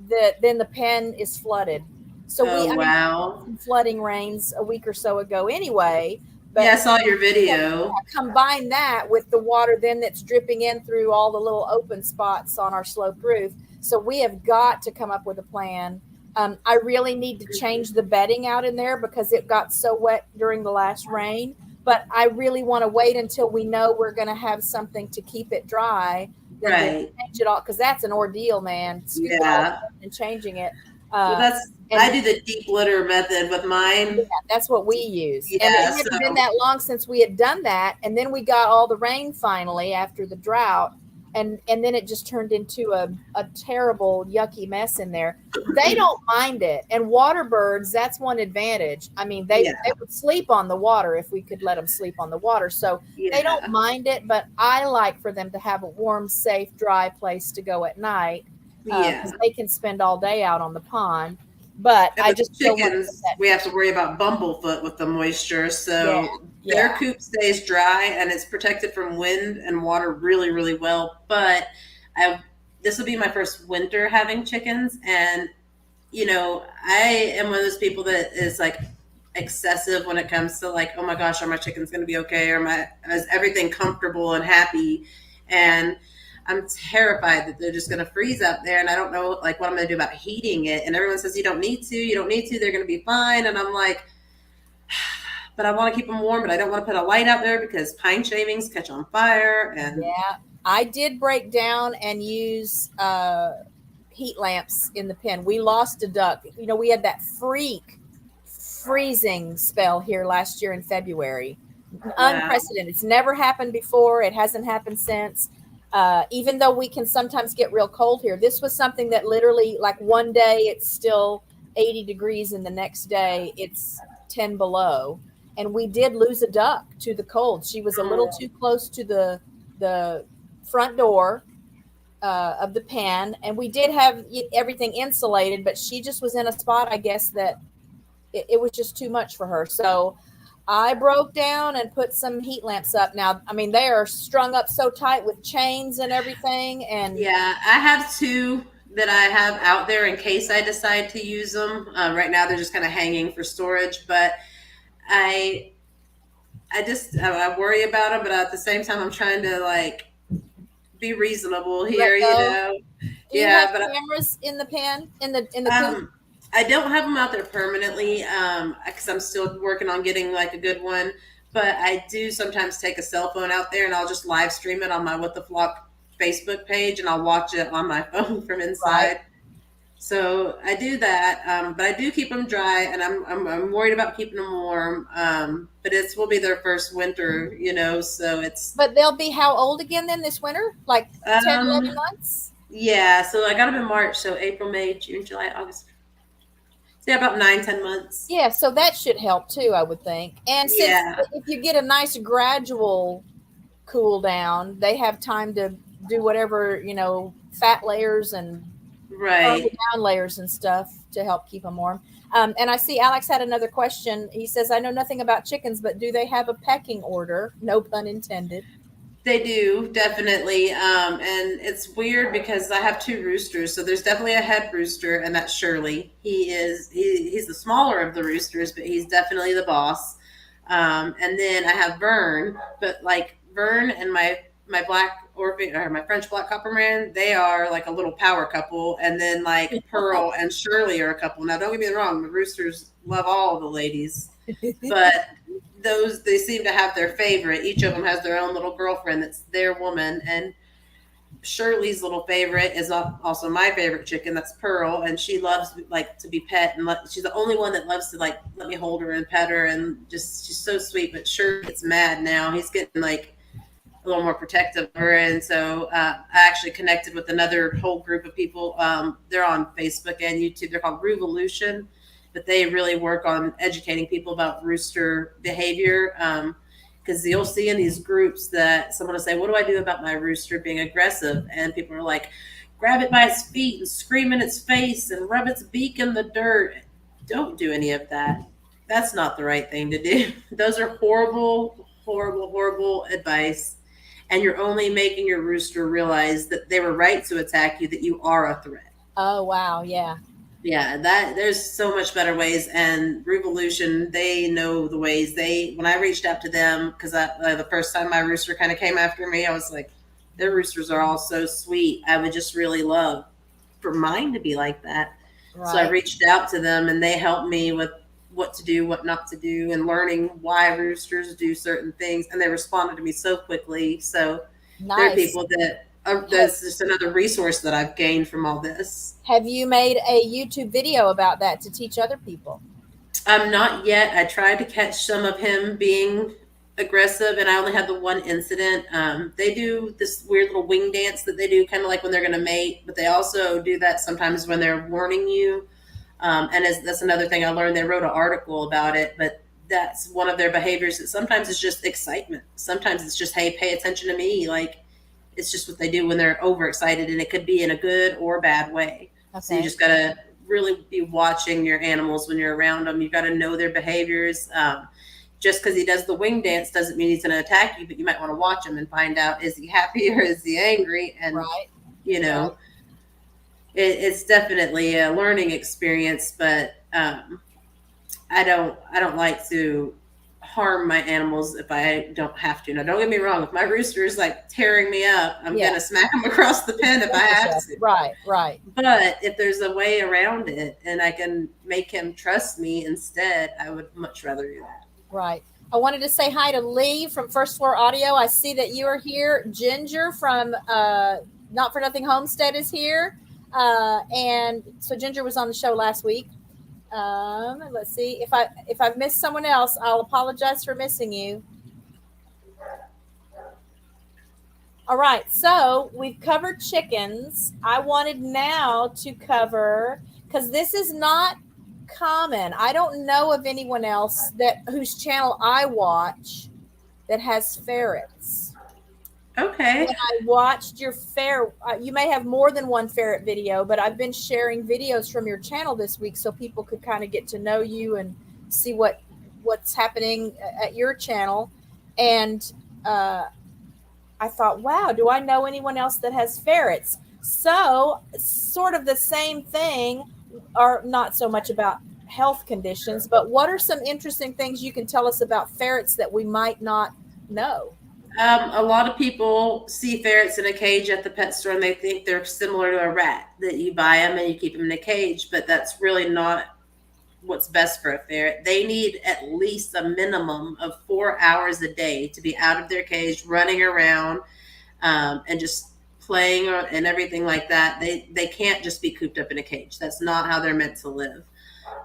Speaker 1: then the pen is flooded. So
Speaker 2: Oh,
Speaker 1: we
Speaker 2: wow.
Speaker 1: some flooding rains a week or so ago anyway. But
Speaker 2: Yeah, I saw your video.
Speaker 1: combine that with the water then that's dripping in through all the little open spots on our sloped roof. So we have got to come up with a plan. I really need to change the bedding out in there because it got so wet during the last rain. But I really want to wait until we know we're going to have something to keep it dry. Then
Speaker 2: Right.
Speaker 1: change it all, because that's an ordeal, man. Scoop it all
Speaker 2: Yeah.
Speaker 1: up and changing it.
Speaker 2: Well, I do the deep litter method with mine.
Speaker 1: Yeah, that's what we use.
Speaker 2: Yeah,
Speaker 1: And it hadn't been that long since we had done that. And then we got all the rain finally after the drought. and then it just turned into a terrible yucky mess in there. They don't mind it. And water birds, that's one advantage. I mean, they would sleep on the water if we could let them sleep on the water. So they don't mind it, but I like for them to have a warm, safe, dry place to go at night, because they can spend all day out on the pond. But
Speaker 2: and
Speaker 1: I just
Speaker 2: chickens, we have to worry about bumblefoot with the moisture. So their coop stays dry and it's protected from wind and water really, really well. But this will be my first winter having chickens. And, you know, I am one of those people that is like excessive when it comes to like, oh my gosh, are my chickens going to be okay? Is everything comfortable and happy? And I'm terrified that they're just going to freeze up there. And I don't know like what I'm going to do about heating it. And everyone says, you don't need to, they're going to be fine. And I'm like, but I want to keep them warm, but I don't want to put a light out there because pine shavings catch on fire. And
Speaker 1: I did break down and use heat lamps in the pen. We lost a duck. You know, we had that freezing spell here last year in February. Unprecedented. It's never happened before. It hasn't happened since. Even though we can sometimes get real cold here, this was something that literally, like one day it's still 80 degrees and the next day it's 10 below. And we did lose a duck to the cold. She was a little too close to the front door of the pen. And we did have everything insulated, but she just was in a spot, I guess, that it was just too much for her. So I broke down and put some heat lamps up. Now, I mean, they are strung up so tight with chains and everything. And
Speaker 2: I have 2 that I have out there in case I decide to use them. Right now, they're just kind of hanging for storage. But I worry about them. But at the same time, I'm trying to like be reasonable here. You know.
Speaker 1: Do you have cameras in the pen in the coop?
Speaker 2: I don't have them out there permanently because I'm still working on getting like a good one. But I do sometimes take a cell phone out there and I'll just live stream it on my What the Flock Facebook page and I'll watch it on my phone from inside. Right. So I do that, but I do keep them dry, and I'm worried about keeping them warm. But will be their first winter, you know. So it's.
Speaker 1: But they'll be how old again then this winter? Like 10, 11 months?
Speaker 2: Yeah. So I got them in March. So April, May, June, July, August. Yeah, about 9-10 months.
Speaker 1: Yeah, so that should help too, I would think. And since if you get a nice gradual cool down, they have time to do whatever, you know, fat layers and down layers and stuff to help keep them warm. And I see Alex had another question. He says, I know nothing about chickens, but do they have a pecking order? No pun intended.
Speaker 2: They do, definitely. And it's weird because I have 2 roosters. So there's definitely a head rooster, and that's Shirley. He's the smaller of the roosters, but he's definitely the boss. And then I have Vern, but like Vern and my black Orphan or my French black copperman, they are like a little power couple. And then like Pearl and Shirley are a couple. Now, don't get me wrong, the roosters love all the ladies, but they seem to have their favorite. Each of them has their own little girlfriend that's their woman. And Shirley's little favorite is also my favorite chicken. That's Pearl, and she loves like to be pet, and she's the only one that loves to like let me hold her and pet her, and just she's so sweet. But Shirley gets mad now. He's getting like a little more protective of her, and so I actually connected with another whole group of people. They're on Facebook and YouTube. They're called Revolution. But they really work on educating people about rooster behavior. Because you'll see in these groups that someone will say, what do I do about my rooster being aggressive? And people are like, grab it by its feet and scream in its face and rub its beak in the dirt. Don't do any of that. That's not the right thing to do. Those are horrible, horrible, horrible advice. And you're only making your rooster realize that they were right to attack you, that you are a threat.
Speaker 1: Oh, wow. Yeah.
Speaker 2: Yeah, there's so much better ways, and Revolution, they know the ways. When I reached out to them, because the first time my rooster kind of came after me, I was like, their roosters are all so sweet. I would just really love for mine to be like that. Right. So I reached out to them, and they helped me with what to do, what not to do, and learning why roosters do certain things. And they responded to me so quickly. So there are people that. That's just another resource that I've gained from all this.
Speaker 1: Have you made a YouTube video about that to teach other people?
Speaker 2: Not yet. I tried to catch some of him being aggressive, and I only had the one incident. They do this weird little wing dance that they do, kind of like when they're going to mate, but they also do that sometimes when they're warning you. That's another thing I learned. They wrote an article about it, but that's one of their behaviors. That sometimes it's just excitement. Sometimes it's just, hey, pay attention to me. Like, it's just what they do when they're overexcited, and it could be in a good or bad way. Okay. So you just got to really be watching your animals when you're around them. You got to know their behaviors. Just because he does the wing dance doesn't mean he's going to attack you, but you might want to watch him and find out, is he happy or is he angry? And, it's definitely a learning experience, but I don't like to harm my animals if I don't have to. Now, don't get me wrong. If my rooster is like tearing me up, I'm going to smack him across the pen if I have to.
Speaker 1: Right.
Speaker 2: But if there's a way around it and I can make him trust me instead, I would much rather do that.
Speaker 1: Right. I wanted to say hi to Lee from First Floor Audio. I see that you are here. Ginger from Not For Nothing Homestead is here. And so Ginger was on the show last week. Let's see if I've missed someone else, I'll apologize for missing you. All right, so we've covered chickens. I wanted now to cover, because this is not common. I don't know of anyone else whose channel I watch that has ferrets.
Speaker 2: Okay.
Speaker 1: When I watched your ferret, you may have more than one ferret video, but I've been sharing videos from your channel this week so people could kind of get to know you and see what's happening at your channel. And I thought, wow, do I know anyone else that has ferrets? So sort of the same thing, or not so much about health conditions, but what are some interesting things you can tell us about ferrets that we might not know?
Speaker 2: A lot of people see ferrets in a cage at the pet store and they think they're similar to a rat, that you buy them and you keep them in a cage, but that's really not what's best for a ferret. They need at least a minimum of 4 hours a day to be out of their cage, running around, and just playing and everything like that. They can't just be cooped up in a cage. That's not how they're meant to live.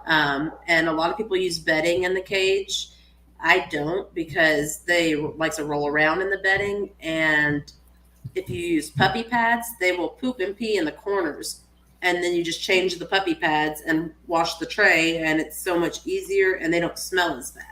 Speaker 2: And a lot of people use bedding in the cage. I don't, because they like to roll around in the bedding, and if you use puppy pads, they will poop and pee in the corners, and then you just change the puppy pads and wash the tray, and it's so much easier, and they don't smell as bad.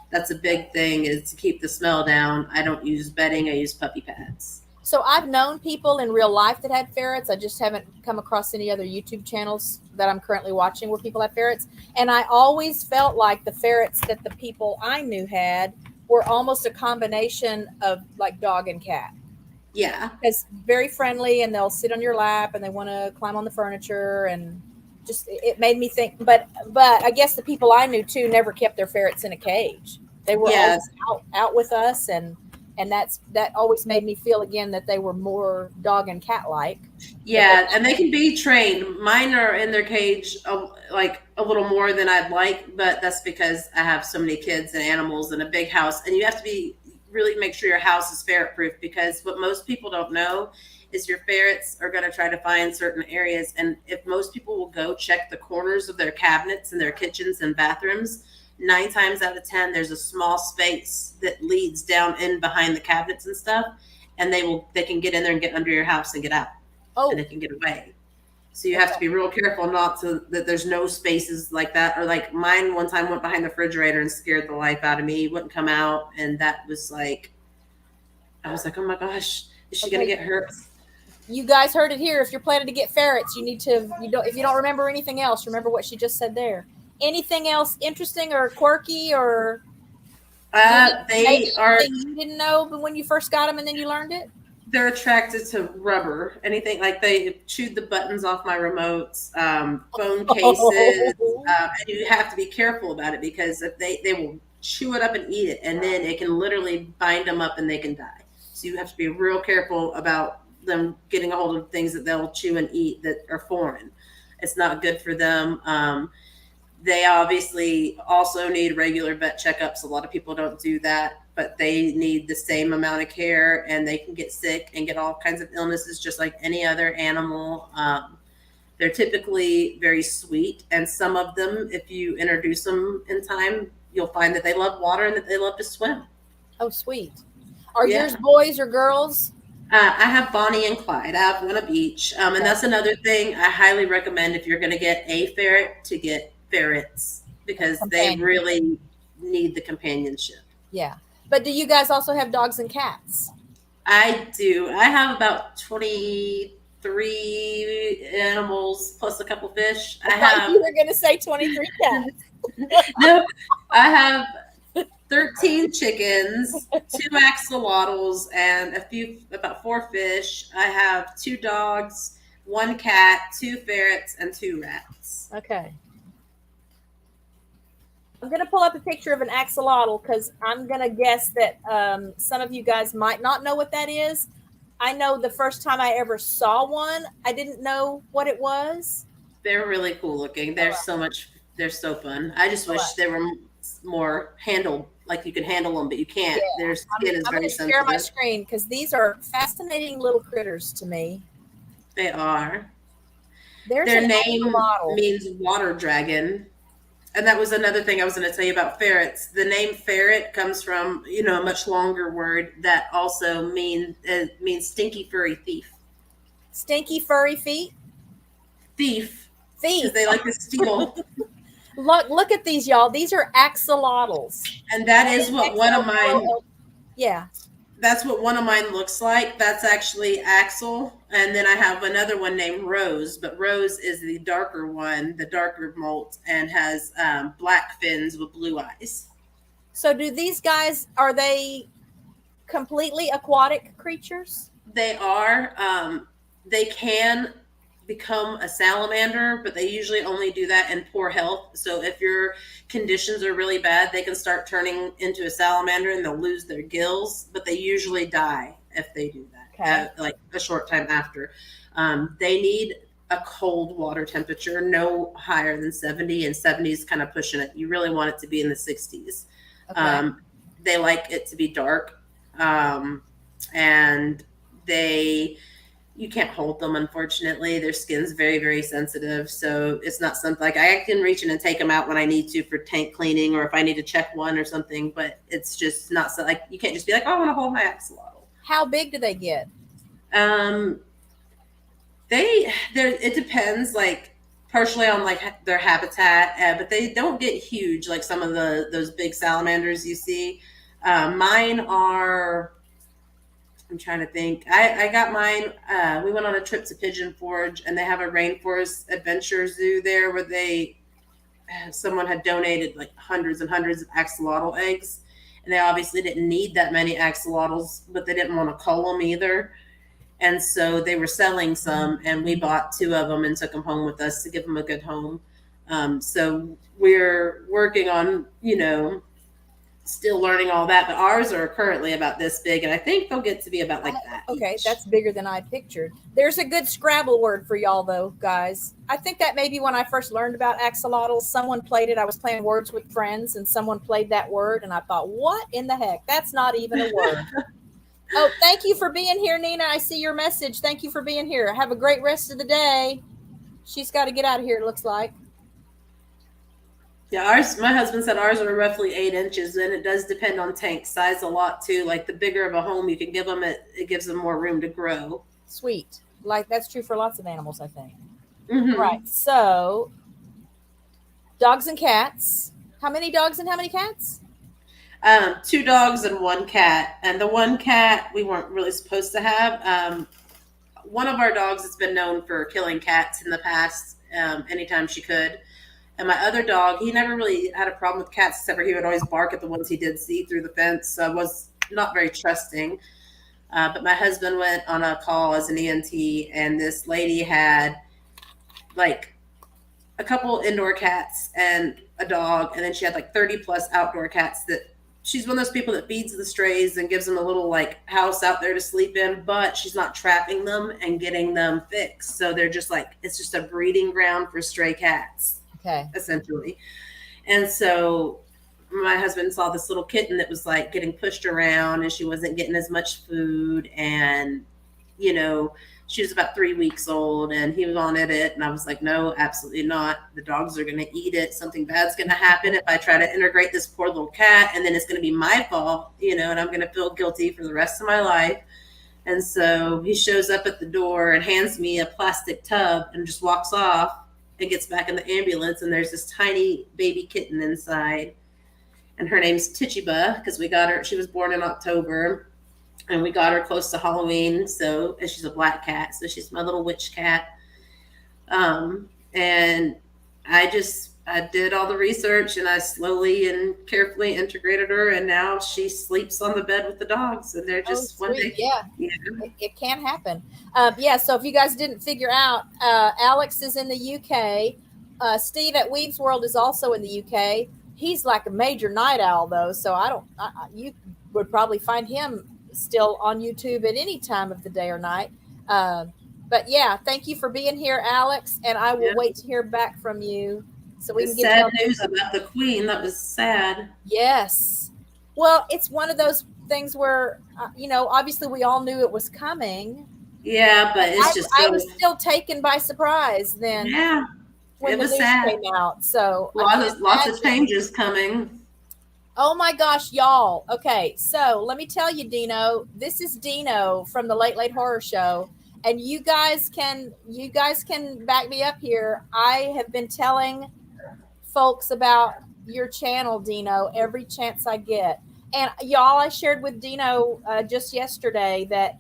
Speaker 2: That's a big thing, is to keep the smell down. I don't use bedding, I use puppy pads.
Speaker 1: So I've known people in real life that had ferrets. I just haven't come across any other YouTube channels that I'm currently watching where people have ferrets. And I always felt like the ferrets that the people I knew had were almost a combination of like dog and cat.
Speaker 2: Yeah.
Speaker 1: Because very friendly, and they'll sit on your lap and they want to climb on the furniture, and just, it made me think, but I guess the people I knew too never kept their ferrets in a cage. They were always out with us, and that always made me feel again that they were more dog and cat like.
Speaker 2: Yeah, and they can be trained. Mine are in their cage like a little more than I'd like, but that's because I have so many kids and animals in a big house, and you have to really make sure your house is ferret proof, because what most people don't know is your ferrets are going to try to find certain areas, and if most people will go check the corners of their cabinets and their kitchens and bathrooms, 9 times out of 10, there's a small space that leads down in behind the cabinets and stuff, and they can get in there and get under your house and get out. And they can get away. So you have to be real careful that there's no spaces like that. Or like mine one time went behind the refrigerator and scared the life out of me. He wouldn't come out, and that was like, I was like, oh my gosh, is she gonna get hurt?
Speaker 1: You guys heard it here. If you're planning to get ferrets, you need to, if you don't remember anything else, remember what she just said there. Anything else interesting or quirky, or
Speaker 2: they are,
Speaker 1: you didn't know when you first got them and then you learned it?
Speaker 2: They're attracted to rubber. Anything, like they chewed the buttons off my remotes, phone cases, and you have to be careful about it, because if they will chew it up and eat it, and then it can literally bind them up and they can die. So you have to be real careful about them getting a hold of things that they'll chew and eat that are foreign. It's not good for them. They obviously also need regular vet checkups. A lot of people don't do that, but they need the same amount of care, and they can get sick and get all kinds of illnesses just like any other animal. They're typically very sweet, and some of them, if you introduce them in time, you'll find that they love water and that they love to swim.
Speaker 1: Oh, sweet. Are
Speaker 2: Yeah.
Speaker 1: yours boys or girls?
Speaker 2: I have Bonnie and Clyde. I have one of each. And that's another thing I highly recommend if you're going to get a ferret to get ferrets because they
Speaker 1: Companion.
Speaker 2: really need the companionship.
Speaker 1: Yeah. But do you guys also have dogs and cats?
Speaker 2: I do. I have about 23 animals plus a couple fish. I
Speaker 1: thought
Speaker 2: have
Speaker 1: you were going to say 23 cats.
Speaker 2: no, I have 13 chickens, 2 axolotls, and about 4 fish. I have 2 dogs, 1 cat, 2 ferrets, and 2 rats.
Speaker 1: Okay. I'm going to pull up a picture of an axolotl because I'm going to guess that some of you guys might not know what that is. I know the first time I ever saw one, I didn't know what it was.
Speaker 2: They're really cool looking. They're so fun. I just wish they were more handled, like you can handle them, but you can't.
Speaker 1: Yeah.
Speaker 2: Their skin is
Speaker 1: I'm
Speaker 2: very
Speaker 1: going to share my
Speaker 2: sensitive.
Speaker 1: screen because these are fascinating little critters to me.
Speaker 2: They are.
Speaker 1: There's
Speaker 2: Their
Speaker 1: an
Speaker 2: name
Speaker 1: axolotl.
Speaker 2: means water dragon. And that was another thing I was going to tell you about ferrets. The name ferret comes from, a much longer word that also means stinky furry thief.
Speaker 1: Stinky furry feet?
Speaker 2: Thief.
Speaker 1: Thief.
Speaker 2: Because they like to steal.
Speaker 1: Look at these, y'all. These are axolotls.
Speaker 2: And that is what one of mine.
Speaker 1: Yeah.
Speaker 2: That's what one of mine looks like. That's actually Axel. And then I have another one named Rose, but Rose is the darker one, the darker molt, and has black fins with blue eyes.
Speaker 1: So do these guys, are they completely aquatic creatures?
Speaker 2: They are. They can become a salamander, but they usually only do that in poor health. So if your conditions are really bad, they can start turning into a salamander and they'll lose their gills, but they usually die if they do that, like a short time after. They need a cold water temperature, no higher than 70, and 70 is kind of pushing it. You really want it to be in the 60s. Okay. They like it to be dark, and you can't hold them, unfortunately. Their skin's very, very sensitive. So it's not something like I can reach in and take them out when I need to for tank cleaning or if I need to check one or something, but it's just not so like you can't just be like, oh, I want to hold my axolotl.
Speaker 1: How big do they get?
Speaker 2: It depends, like partially on like their habitat, but they don't get huge like some of those big salamanders you see. Mine are, I'm trying to think. I got mine. We went on a trip to Pigeon Forge, and they have a rainforest adventure zoo there where someone had donated like hundreds and hundreds of axolotl eggs, and they obviously didn't need that many axolotls, but they didn't want to cull them either. And so they were selling some, and we bought 2 of them and took them home with us to give them a good home. So we're working on, still learning all that, but ours are currently about this big, and I think they'll get to be about like that.
Speaker 1: Okay, that's bigger than I pictured. There's a good Scrabble word for y'all, though, guys. I think that maybe when I first learned about axolotls, someone played it. I was playing Words with Friends, and someone played that word, and I thought, what in the heck? That's not even a word. Oh, thank you for being here, Nina. I see your message. Thank you for being here. Have a great rest of the day. She's got to get out of here, it looks like.
Speaker 2: Yeah, my husband said ours are roughly 8 inches, and it does depend on tank size a lot too. Like the bigger of a home you can give them, it gives them more room to grow.
Speaker 1: Sweet. Like that's true for lots of animals, I think.
Speaker 2: Mm-hmm.
Speaker 1: Right. So, dogs and cats. How many dogs and how many cats?
Speaker 2: 2 dogs and 1 cat. And the 1 cat we weren't really supposed to have. One of our dogs has been known for killing cats in the past, anytime she could. And my other dog, he never really had a problem with cats, except for he would always bark at the ones he did see through the fence. So I was not very trusting. But my husband went on a call as an ENT, and this lady had like a couple indoor cats and a dog, and then she had like 30 plus outdoor cats. That she's one of those people that feeds the strays and gives them a little like house out there to sleep in, but she's not trapping them and getting them fixed. So they're just like, it's just a breeding ground for stray cats.
Speaker 1: Okay.
Speaker 2: Essentially. And so my husband saw this little kitten that was like getting pushed around, and she wasn't getting as much food, and she was about 3 weeks old, and he wanted it. And I was like, no, absolutely not. The dogs are going to eat it. Something bad's going to happen if I try to integrate this poor little cat, and then it's going to be my fault, and I'm going to feel guilty for the rest of my life. And so he shows up at the door and hands me a plastic tub and just walks off and gets back in the ambulance. And there's this tiny baby kitten inside. And her name's Tituba, because we got her, she was born in October. And we got her close to Halloween. And she's a black cat. So she's my little witch cat. And I did all the research, and I slowly and carefully integrated her. And now she sleeps on the bed with the dogs. And they're just one day.
Speaker 1: Yeah. It can happen. So if you guys didn't figure out, Alex is in the UK. Steve at Weave's World is also in the UK. He's like a major night owl, though. So you would probably find him still on YouTube at any time of the day or night. But yeah, thank you for being here, Alex. And I will wait to hear back from you. So we can get
Speaker 2: sad news about the Queen. That was sad.
Speaker 1: Yes. Well, it's one of those things where, obviously we all knew it was coming.
Speaker 2: Yeah, but
Speaker 1: I was still taken by surprise then.
Speaker 2: Yeah.
Speaker 1: When the news came out. So
Speaker 2: lots of changes coming.
Speaker 1: Oh my gosh, y'all. Okay, so let me tell you, Dino. This is Dino from the Late Late Horror Show. And you guys can back me up here. I have been telling folks about your channel, Dino, every chance I get. And y'all, I shared with Dino just yesterday that,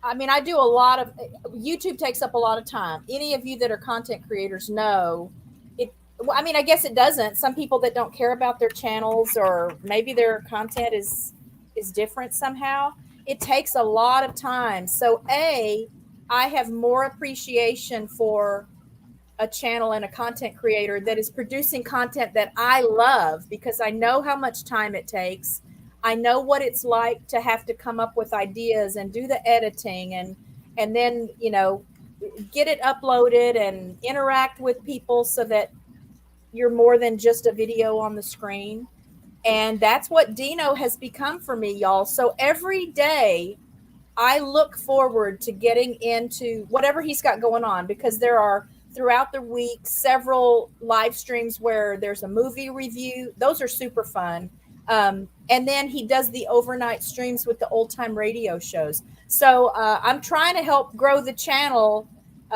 Speaker 1: I do a lot of, YouTube takes up a lot of time. Any of you that are content creators know it. I guess it doesn't. Some people that don't care about their channels, or maybe their content is different somehow. It takes a lot of time. So I have more appreciation for a channel and a content creator that is producing content that I love, because I know how much time it takes. I know what it's like to have to come up with ideas and do the editing and then, get it uploaded and interact with people so that you're more than just a video on the screen. And that's what Dino has become for me, y'all. So every day I look forward to getting into whatever he's got going on, because there are throughout the week several live streams where there's a movie review. Those are super fun. And then he does the overnight streams with the old time radio shows. So I'm trying to help grow the channel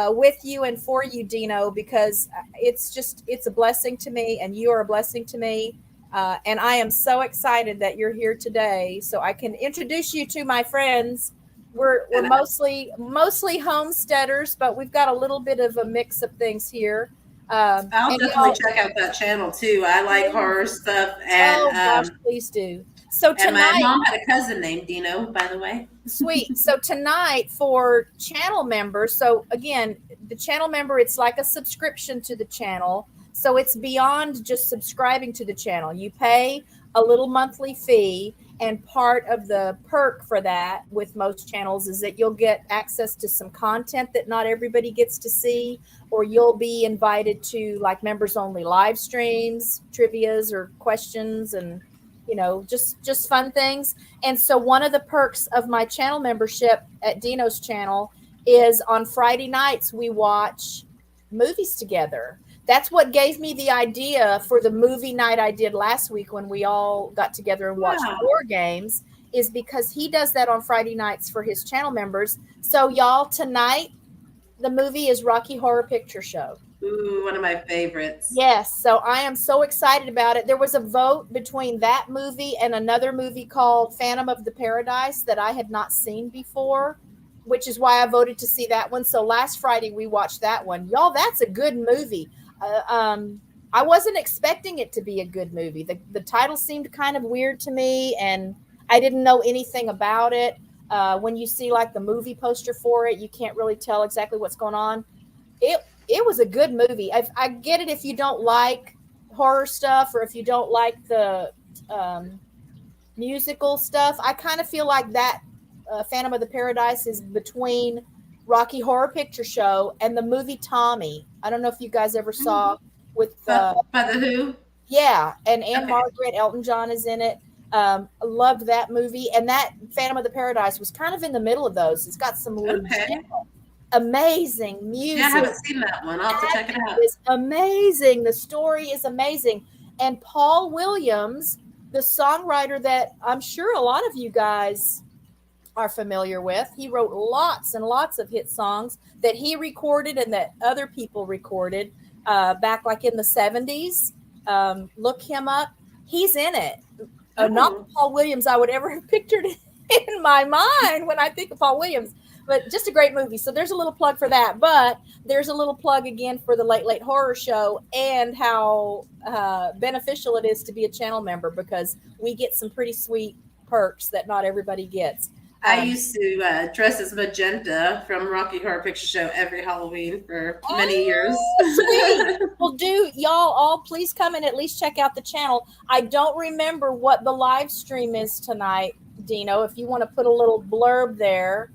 Speaker 1: with you and for you, Dino, because it's a blessing to me, and you are a blessing to me. And I am so excited that you're here today, so I can introduce you to my friends. We're mostly homesteaders, but we've got a little bit of a mix of things here.
Speaker 2: I'll definitely check out that channel too. I like horror stuff, and
Speaker 1: please do. So tonight,
Speaker 2: and my mom had a cousin named Dino, by the way.
Speaker 1: Sweet. So tonight for channel members. So again, the channel member, it's like a subscription to the channel. So it's beyond just subscribing to the channel. You pay a little monthly fee, and part of the perk for that with most channels is that you'll get access to some content that not everybody gets to see, or you'll be invited to like members only live streams, trivias or questions, and just fun things. And so one of the perks of my channel membership at Dino's channel is on Friday nights we watch movies together. That's what gave me the idea for the movie night I did last week when we all got together and watched War Games, is because he does that on Friday nights for his channel members. So y'all, tonight, the movie is Rocky Horror Picture Show.
Speaker 2: Ooh, one of my favorites.
Speaker 1: Yes. So I am so excited about it. There was a vote between that movie and another movie called Phantom of the Paradise that I had not seen before, which is why I voted to see that one. So last Friday we watched that one. Y'all, that's a good movie. I wasn't expecting it to be a good movie. The title seemed kind of weird to me, and I didn't know anything about it. When you see like the movie poster for it, you can't really tell exactly what's going on. It was a good movie. I get it if you don't like horror stuff, or if you don't like the musical stuff. I kind of feel like that Phantom of the Paradise is between Rocky Horror Picture Show and the movie Tommy. I don't know if you guys ever saw with
Speaker 2: by the Who.
Speaker 1: Yeah, and Margaret, Elton John is in it. I loved that movie, and that Phantom of the Paradise was kind of in the middle of those. It's got some legit Amazing music.
Speaker 2: Yeah, I haven't seen that one. I'll have to check it out.
Speaker 1: It's amazing. The story is amazing. And Paul Williams, the songwriter that I'm sure a lot of you guys are familiar with, he wrote lots and lots of hit songs that he recorded and that other people recorded back like in the 70s. Look him up. He's in it. Not Paul Williams I would ever have pictured in my mind when I think of Paul Williams. But just a great movie. So there's a little plug for that. But there's a little plug again for the Late Late Horror Show and how beneficial it is to be a channel member, because we get some pretty sweet perks that not everybody gets.
Speaker 2: I used to dress as Magenta from Rocky Horror Picture Show every Halloween for many years.
Speaker 1: Sweet. Well, do y'all all please come and at least check out the channel. I don't remember what the live stream is tonight, Dino. If you want to put a little blurb there.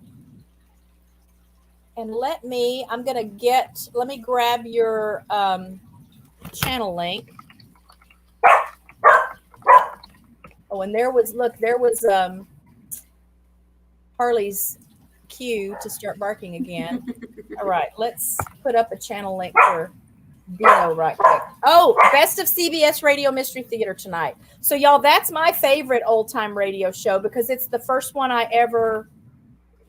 Speaker 1: And let me grab your channel link. Oh, and there was Harley's cue to start barking again. All right, let's put up a channel link for Dino right quick. Oh, Best of CBS Radio Mystery Theater tonight. So y'all, that's my favorite old time radio show because it's the first one I ever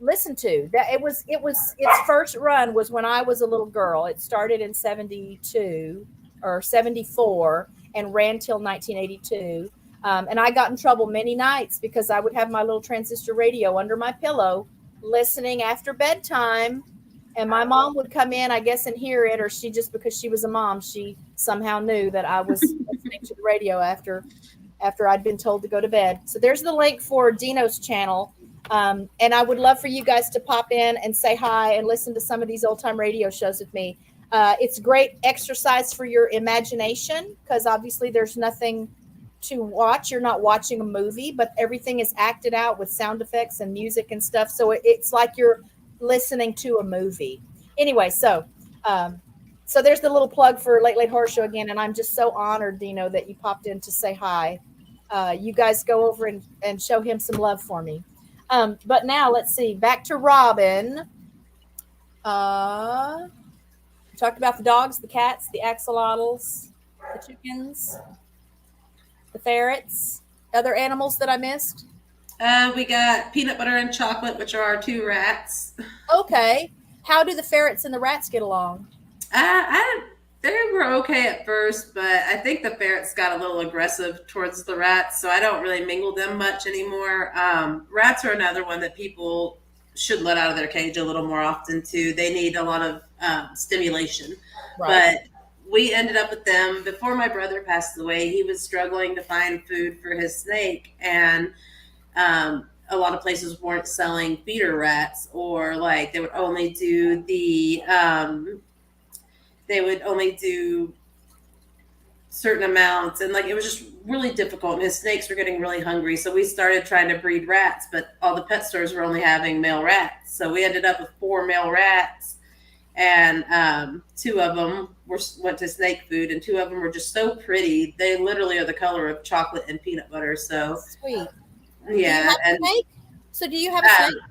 Speaker 1: listened to. That it was its first run was when I was a little girl. It started in 72 or 74 and ran till 1982. And I got in trouble many nights because I would have my little transistor radio under my pillow listening after bedtime. And my mom would come in, I guess, and hear it, or she just, because she was a mom, she somehow knew that I was listening to the radio after I'd been told to go to bed. So there's the link for Dino's channel. And I would love for you guys to pop in and say hi and listen to some of these old time radio shows with me. It's great exercise for your imagination because obviously there's nothing to watch. You're not watching a movie, but everything is acted out with sound effects and music and stuff. So it's like you're listening to a movie. Anyway, so there's the little plug for Late Late Horror Show again. And I'm just so honored, Dino, that you popped in to say hi. You guys go over and show him some love for me. But now let's see, back to Robin. Talked about the dogs, the cats, the axolotls, the chickens, the ferrets, other animals that I missed.
Speaker 2: We got Peanut Butter and Chocolate, which are our two rats.
Speaker 1: Okay. How do the ferrets and the rats get along?
Speaker 2: They were okay at first, but I think the ferrets got a little aggressive towards the rats, so I don't really mingle them much anymore. Rats are another one that people should let out of their cage a little more often too. They need a lot of stimulation. Right. But we ended up with them before my brother passed away. He was struggling to find food for his snake, and a lot of places weren't selling feeder rats, or like they would only do certain amounts, and like it was just really difficult, and his snakes were getting really hungry. So we started trying to breed rats, but all the pet stores were only having male rats. So we ended up with 4 male rats, and 2 of them went to snake food, and 2 of them were just so pretty. They literally are the color of chocolate and peanut butter. So
Speaker 1: sweet.
Speaker 2: Yeah.
Speaker 1: So do you have a snake?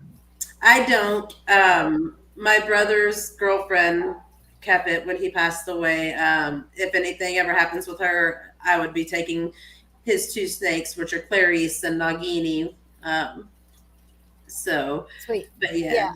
Speaker 2: I don't. My brother's girlfriend kept it when he passed away. If anything ever happens with her, I would be taking his 2 snakes, which are Clarice and Nagini. So sweet. But yeah.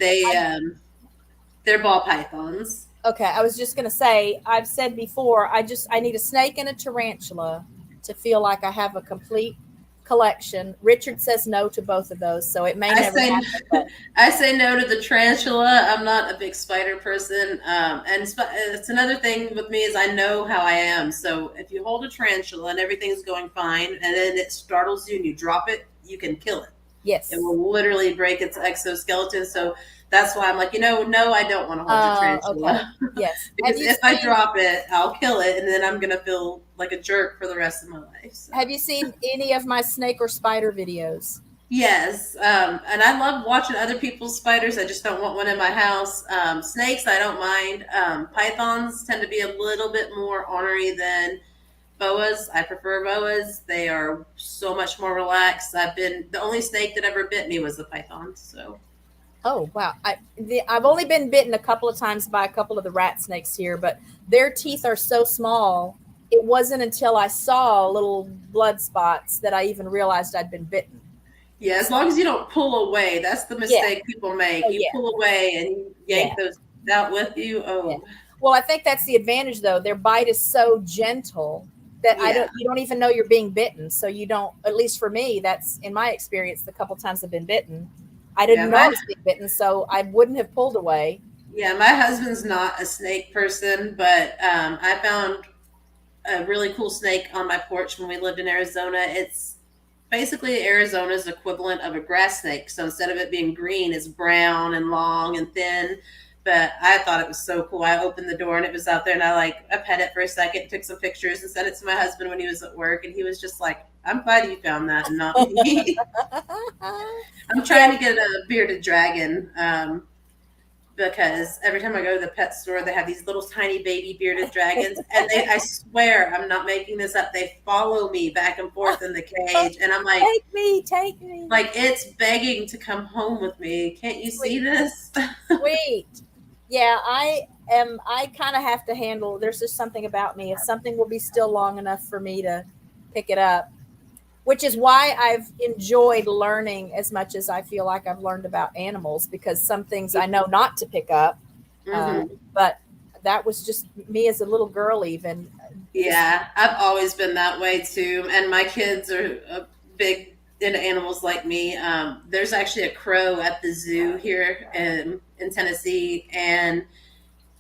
Speaker 2: They're ball pythons.
Speaker 1: Okay, I was just gonna say, I've said before, I need a snake and a tarantula to feel like I have a complete collection. Richard says no to both of those, so it may never happen. But
Speaker 2: I say no to the tarantula. I'm not a big spider person, and it's another thing with me is I know how I am. So if you hold a tarantula and everything's going fine, and then it startles you and you drop it, you can kill it.
Speaker 1: Yes, it
Speaker 2: will literally break its exoskeleton. So that's why I'm like, no, I don't want to hold a tarantula.
Speaker 1: Okay. Yes,
Speaker 2: because if I drop it, I'll kill it, and then I'm gonna feel like a jerk for the rest of my life. So.
Speaker 1: Have you seen any of my snake or spider videos?
Speaker 2: Yes, and I love watching other people's spiders. I just don't want one in my house. Snakes, I don't mind. Pythons tend to be a little bit more ornery than boas. I prefer boas. They are so much more relaxed. The only snake that ever bit me was a python. So.
Speaker 1: Oh wow! I've only been bitten a couple of times by a couple of the rat snakes here, but their teeth are so small. It wasn't until I saw little blood spots that I even realized I'd been bitten.
Speaker 2: Yeah, as long as you don't pull away, that's the
Speaker 1: Yeah.
Speaker 2: mistake people make.
Speaker 1: Oh
Speaker 2: You
Speaker 1: yeah.
Speaker 2: pull away and you
Speaker 1: Yeah.
Speaker 2: yank those out with you.
Speaker 1: Yeah.
Speaker 2: Oh,
Speaker 1: Well, I think that's the advantage though. Their bite is so gentle that
Speaker 2: yeah,
Speaker 1: you don't even know you're being bitten. So you don't, at least for me, that's in my experience, the couple times I've been bitten, I
Speaker 2: yeah.
Speaker 1: didn't know I was being bitten, so I wouldn't have pulled away.
Speaker 2: My husband's not a snake person, but I found a really cool snake on my porch when we lived in Arizona. It's basically Arizona's equivalent of a grass snake. So instead of it being green, it's brown and long and thin. But I thought it was so cool. I opened the door and it was out there, and I pet it for a second, took some pictures, and sent it to my husband when he was at work, and he was just like, "I'm glad you found that and not me." I'm trying to get a bearded dragon. Because every time I go to the pet store, they have these little tiny baby bearded dragons, and I swear, I'm not making this up. They follow me back and forth in the cage, and I'm like,
Speaker 1: Take me.
Speaker 2: like it's begging to come home with me. Can't you see this?
Speaker 1: Sweet. Yeah, I kind of have to handle, there's just something about me. If something will be still long enough for me to pick it up, which is why I've enjoyed learning as much as I feel like I've learned about animals, because some things I know not to pick up.
Speaker 2: Mm-hmm.
Speaker 1: But that was just me as a little girl, even.
Speaker 2: Yeah, I've always been that way too, and my kids are big into animals like me. There's actually a crow at the zoo here in Tennessee, and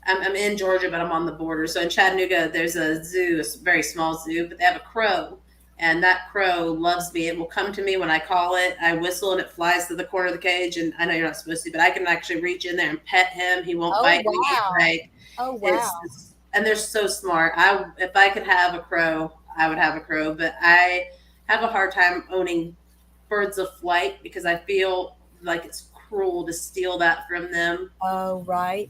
Speaker 2: I'm in Georgia, but I'm on the border. So in Chattanooga, there's a zoo, a very small zoo, but they have a crow. And that crow loves me. It will come to me when I call it. I whistle and it flies to the corner of the cage. And I know you're not supposed to, but I can actually reach in there and pet him. He won't
Speaker 1: Oh,
Speaker 2: bite me.
Speaker 1: wow.
Speaker 2: Like
Speaker 1: Oh, wow.
Speaker 2: and they're so smart. If I could have a crow, I would have a crow. But I have a hard time owning birds of flight because I feel like it's cruel to steal that from them.
Speaker 1: Oh, right.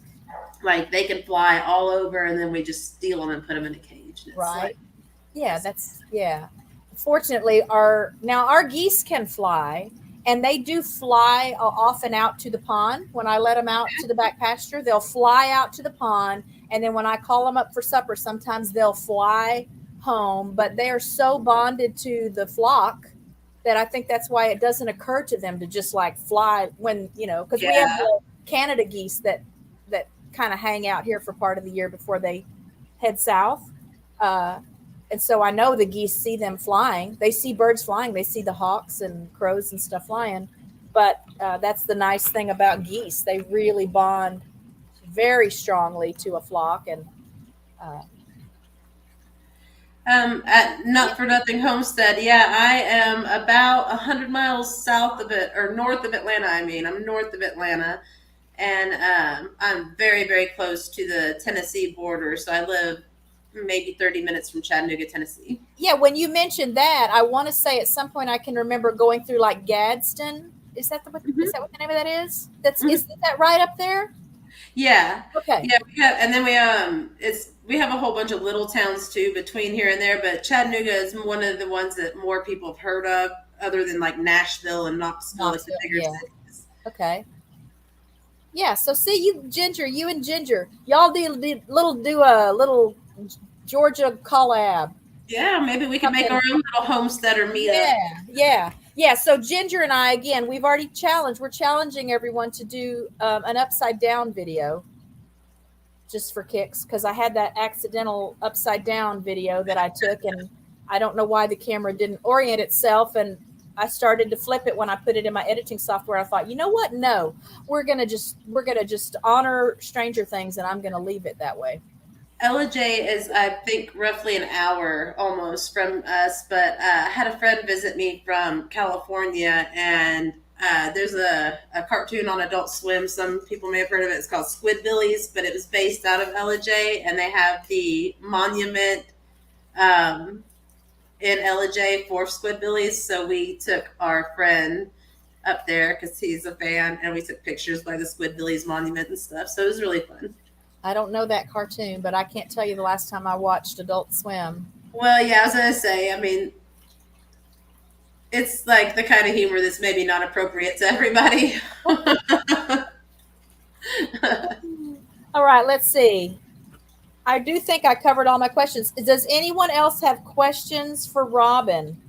Speaker 2: Like they can fly all over, and then we just steal them and put them in a cage. And it's
Speaker 1: Right.
Speaker 2: like,
Speaker 1: Yeah, yeah. Fortunately, our geese can fly, and they do fly often out to the pond. When I let them out to the back pasture, they'll fly out to the pond, and then when I call them up for supper, sometimes they'll fly home. But they are so bonded to the flock that I think that's why it doesn't occur to them to just like fly when, because we have
Speaker 2: yeah,
Speaker 1: the Canada geese that kind of hang out here for part of the year before they head south. And so I know the geese see them flying. They see birds flying. They see the hawks and crows and stuff flying. But that's the nice thing about geese. They really bond very strongly to a flock. And uh,
Speaker 2: at Not for Nothing Homestead, yeah, I am about 100 miles south of it, or north of Atlanta. I mean, I'm north of Atlanta, and I'm very, very close to the Tennessee border. So I live maybe 30 minutes from Chattanooga, Tennessee.
Speaker 1: yeah, when you mentioned that, I want to say at some point I can remember going through like Gadsden. Is that is that what the name of that is? Is that right up there?
Speaker 2: Yeah.
Speaker 1: Okay.
Speaker 2: Yeah, we have a whole bunch of little towns too between here and there, but Chattanooga is one of the ones that more people have heard of, other than like Nashville and Knoxville, like the bigger cities.
Speaker 1: Okay. Yeah. So see, you and Ginger, y'all do a little Georgia collab.
Speaker 2: Yeah, maybe we can make our own little homesteader meetup.
Speaker 1: Yeah. So Ginger and I, again, we've already challenged. We're challenging everyone to do an upside down video, just for kicks, because I had that accidental upside down video that I took, and I don't know why the camera didn't orient itself, and I started to flip it when I put it in my editing software. I thought, you know what? No, we're gonna just honor Stranger Things, and I'm gonna leave it that way.
Speaker 2: LJ is, I think, roughly an hour almost from us, but I had a friend visit me from California, and there's a cartoon on Adult Swim. Some people may have heard of it. It's called Squidbillies, but it was based out of LJ, and they have the monument in LJ for Squidbillies. So we took our friend up there because he's a fan, and we took pictures by the Squidbillies monument and stuff. So it was really fun.
Speaker 1: I don't know that cartoon, but I can't tell you the last time I watched Adult Swim.
Speaker 2: Well, yeah, I was going to say, I mean, it's like the kind of humor that's maybe not appropriate to everybody.
Speaker 1: All right, let's see. I do think I covered all my questions. Does anyone else have questions for Robin?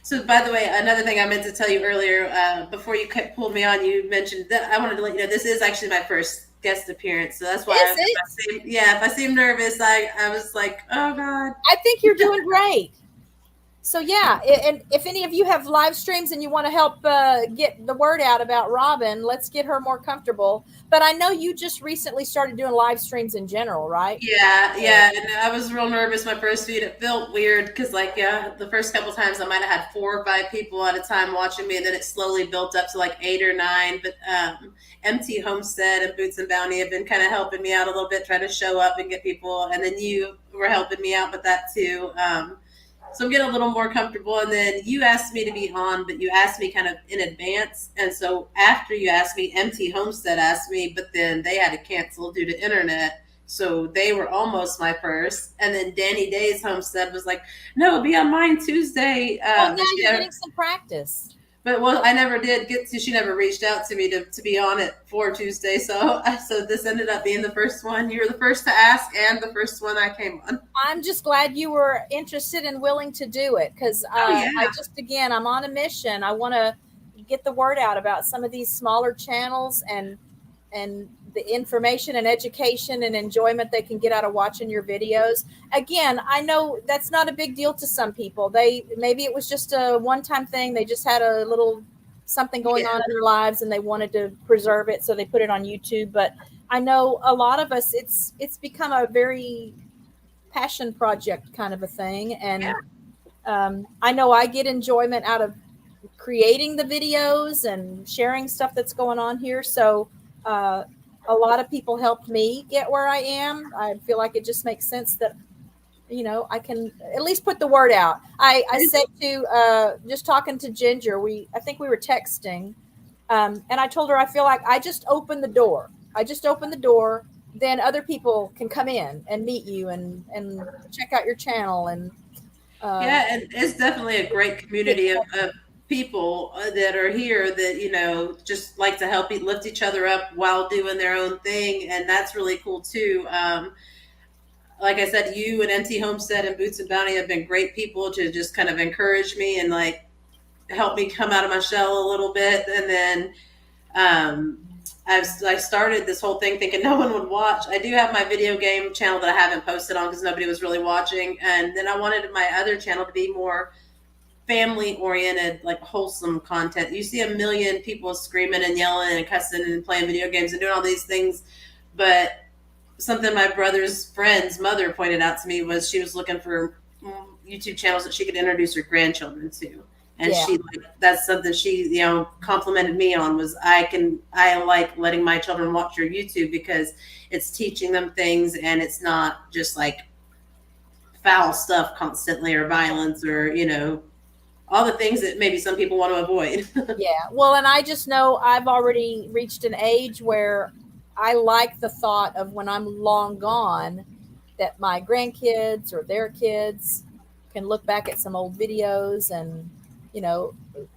Speaker 2: So, by the way, another thing I meant to tell you earlier, before you pulled me on, you mentioned that I wanted to let you know this is actually my first guest appearance. So that's why,
Speaker 1: Is it?
Speaker 2: if I seem nervous, I was like, oh God.
Speaker 1: I think you're doing great. So yeah, and if any of you have live streams and you want to help get the word out about Robin, let's get her more comfortable. But I know you just recently started doing live streams in general, right?
Speaker 2: Yeah. And I was real nervous my first feed. It felt weird because, like, the first couple times I might have had 4 or 5 people at a time watching me, and then it slowly built up to like 8 or 9. But MT Homestead and Boots and Bounty have been kind of helping me out a little bit, trying to show up and get people. And then you were helping me out with that too. So I'm getting a little more comfortable. And then you asked me to be on, but you asked me kind of in advance. And so after you asked me, MT Homestead asked me, but then they had to cancel due to internet. So they were almost my first. And then Danny Day's Homestead was like, no, be on mine Tuesday.
Speaker 1: Well, now you're getting some practice.
Speaker 2: But I never did get to. She never reached out to me to be on it for Tuesday. So this ended up being the first one. You were the first to ask and the first one I came on.
Speaker 1: I'm just glad you were interested and willing to do it because I'm on a mission. I want to get the word out about some of these smaller channels and the information and education and enjoyment they can get out of watching your videos. Again, I know that's not a big deal to some people. Maybe it was just a one-time thing. They just had a little something going on in their lives and they wanted to preserve it, so they put it on YouTube. But I know a lot of us, it's become a very passion project kind of a thing. And I know I get enjoyment out of creating the videos and sharing stuff that's going on here. So a lot of people helped me get where I am. I feel like it just makes sense that, I can at least put the word out. I said to, just talking to Ginger, I think we were texting, and I told her, I feel like I just opened the door. Then other people can come in and meet you and check out your channel. And
Speaker 2: and it's definitely a great community of people that are here that just like to help lift each other up while doing their own thing, and that's really cool too. Like I said, you and MT Homestead and Boots and Bounty have been great people to just kind of encourage me and like help me come out of my shell a little bit. And then I started this whole thing thinking no one would watch. I do have my video game channel that I haven't posted on because nobody was really watching, and then I wanted my other channel to be more family oriented, like wholesome content. You see a million people screaming and yelling and cussing and playing video games and doing all these things, but something my brother's friend's mother pointed out to me was she was looking for YouTube channels that she could introduce her grandchildren to, and that's something she complimented me on, was I like letting my children watch your YouTube because it's teaching them things and it's not just like foul stuff constantly or violence or all the things that maybe some people want to avoid.
Speaker 1: Yeah. Well, and I just know I've already reached an age where I like the thought of when I'm long gone that my grandkids or their kids can look back at some old videos and,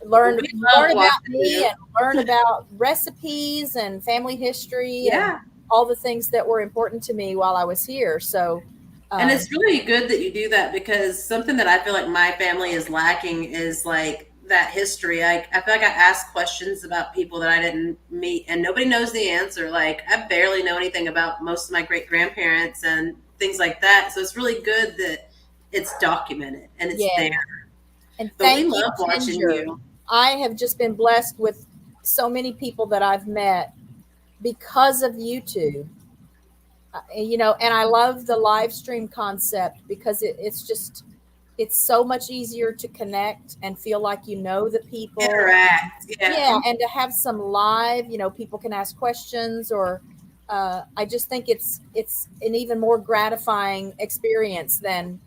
Speaker 1: learn about me and learn about recipes and family history and all the things that were important to me while I was here. So,
Speaker 2: and it's really good that you do that, because something that I feel like my family is lacking is like that history. I feel like I ask questions about people that I didn't meet and nobody knows the answer. Like I barely know anything about most of my great grandparents and things like that. So it's really good that it's documented and it's there.
Speaker 1: And
Speaker 2: but we love watching you.
Speaker 1: I have just been blessed with so many people that I've met because of YouTube. And I love the live stream concept because it's so much easier to connect and feel like the people.
Speaker 2: Interact.
Speaker 1: Yeah. And to have some live, people can ask questions or I just think it's an even more gratifying experience than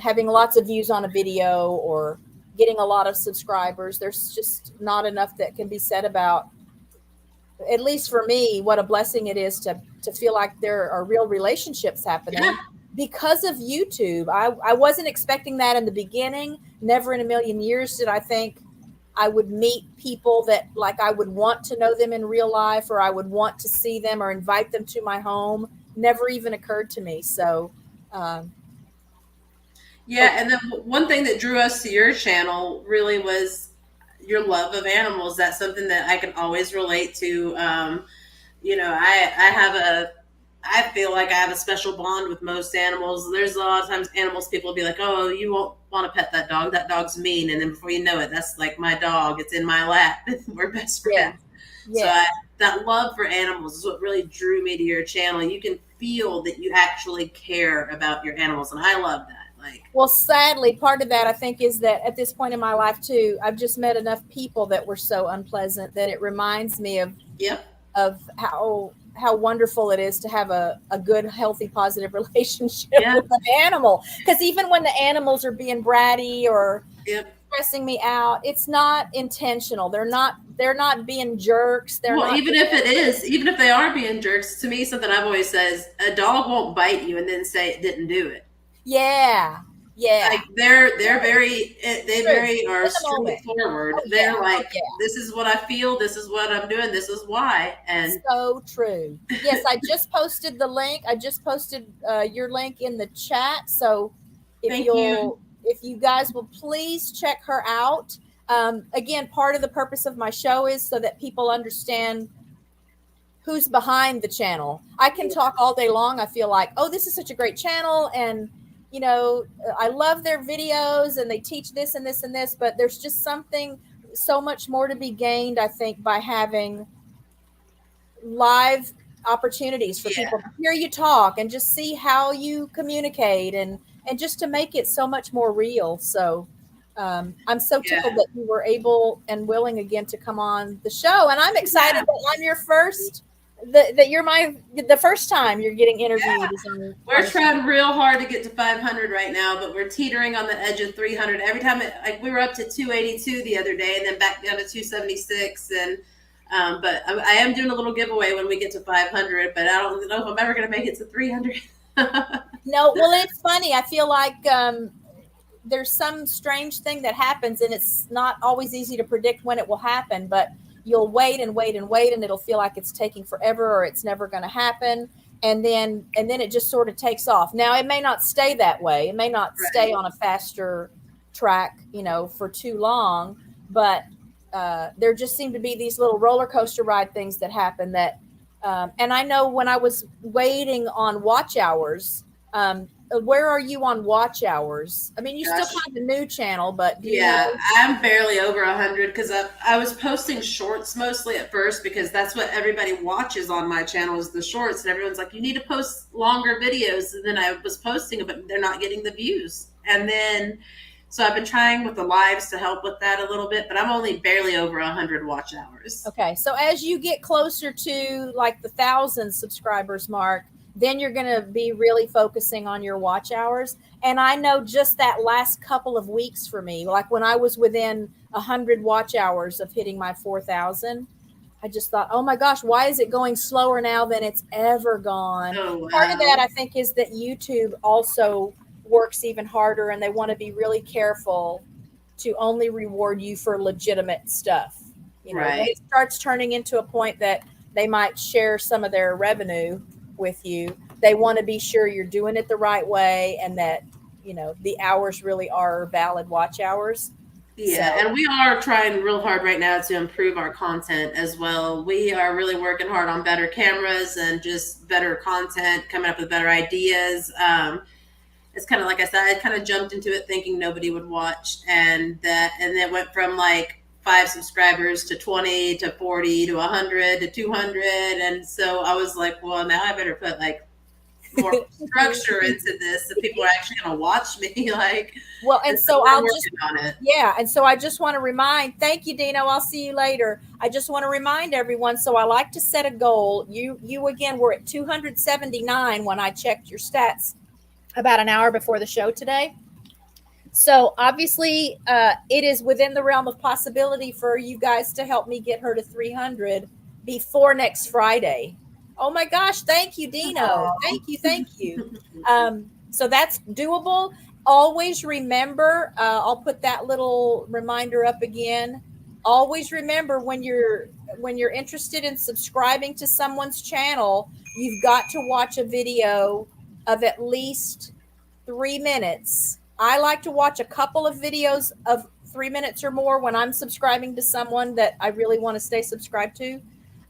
Speaker 1: having lots of views on a video or getting a lot of subscribers. There's just not enough that can be said about, at least for me, what a blessing it is to feel like there are real relationships happening because of YouTube. I wasn't expecting that in the beginning. Never in a million years did I think I would meet people that like I would want to know them in real life, or I would want to see them or invite them to my home. Never even occurred to me. So,
Speaker 2: Yeah, and then one thing that drew us to your channel really was your love of animals. That's something that I can always relate to. I feel like I have a special bond with most animals. There's a lot of times animals people will be like, "Oh, you won't want to pet that dog. That dog's mean," and then before you know it, that's like my dog. It's in my lap. We're best friends. So
Speaker 1: yeah.
Speaker 2: that love for animals is what really drew me to your channel. You can feel that you actually care about your animals, and I love that. Like,
Speaker 1: Well, sadly, part of that I think is that at this point in my life too, I've just met enough people that were so unpleasant that it reminds me
Speaker 2: yep,
Speaker 1: of how wonderful it is to have a good, healthy, positive relationship
Speaker 2: Yeah.
Speaker 1: with an animal. Because even when the animals are being bratty or
Speaker 2: yep.
Speaker 1: stressing me out, it's not intentional. They're not being jerks. They're
Speaker 2: Well,
Speaker 1: not.
Speaker 2: even if it is, even if they are being jerks, to me, something I've always said is a dog won't bite you and then say it didn't do it.
Speaker 1: Yeah. Yeah.
Speaker 2: Like they're very
Speaker 1: True.
Speaker 2: very are
Speaker 1: In the moment.
Speaker 2: straightforward.
Speaker 1: Oh,
Speaker 2: They're
Speaker 1: yeah.
Speaker 2: like,
Speaker 1: Oh, yeah.
Speaker 2: this is what I feel, this is what I'm doing, this is why. And
Speaker 1: So true. Yes, I just posted the link. I just posted your link in the chat. So
Speaker 2: Thank you.
Speaker 1: if you guys will please check her out. Again, part of the purpose of my show is so that people understand who's behind the channel. I can talk all day long. I feel like, oh, this is such a great channel, and you know, I love their videos, and they teach this and this and this. But there's just something so much more to be gained, I think, by having live opportunities for people to hear you talk and just see how you communicate, and just to make it so much more real. So I'm so tickled that you were able and willing again to come on the show, and I'm excited that I'm your first. That you're the first time you're getting interviewed.
Speaker 2: We're trying real hard to get to 500 right now, but we're teetering on the edge of 300. Every time, like we were up to 282 the other day, and then back down to 276. And but I am doing a little giveaway when we get to 500. But I don't know if I'm ever going to make it to 300.
Speaker 1: No, well, it's funny. I feel like there's some strange thing that happens, and it's not always easy to predict when it will happen, but you'll wait and wait and wait, and it'll feel like it's taking forever, or it's never going to happen. And then it just sort of takes off. Now, it may not stay that way. It may not stay on a faster track, for too long, but there just seem to be these little roller coaster ride things that happen that, and I know when I was waiting on watch hours, where are you on watch hours? I mean, you still have a new channel, but
Speaker 2: I'm barely over 100 because I was posting shorts mostly at first because that's what everybody watches on my channel is the shorts, and everyone's like, you need to post longer videos, and then I was posting them, but they're not getting the views. And then so I've been trying with the lives to help with that a little bit, but I'm only barely over 100 watch hours.
Speaker 1: Okay, so as you get closer to like the 1,000 subscribers mark, then you're going to be really focusing on your watch hours. And I know just that last couple of weeks for me, like when I was within 100 watch hours of hitting my 4,000, I just thought, oh my gosh, why is it going slower now than it's ever gone?
Speaker 2: Oh, wow.
Speaker 1: Part of that, I think, is that YouTube also works even harder, and they want to be really careful to only reward you for legitimate stuff. When it starts turning into a point that they might share some of their revenue with you, they want to be sure you're doing it the right way, and that the hours really are valid watch hours.
Speaker 2: And we are trying real hard right now to improve our content as well. We are really working hard on better cameras and just better content, coming up with better ideas. It's kind of like I said, I kind of jumped into it thinking nobody would watch, and then went from like 5 subscribers to 20 to 40 to 100 to 200. And so I was like, well, now I better put like more structure into this so people are actually going to watch me.
Speaker 1: And so
Speaker 2: I'll just on it.
Speaker 1: And so I just want to remind, thank you, Dino, I'll see you later. I just want to remind everyone, so I like to set a goal. You again were at 279 when I checked your stats about an hour before the show today. So obviously it is within the realm of possibility for you guys to help me get her to 300 before next Friday. Oh my gosh. Thank you, Dino.
Speaker 2: Aww.
Speaker 1: Thank you. So that's doable. Always remember, I'll put that little reminder up again. always remember when you're interested in subscribing to someone's channel, you've got to watch a video of at least 3 minutes. I like to watch a couple of videos of 3 minutes or more when I'm subscribing to someone that I really want to stay subscribed to.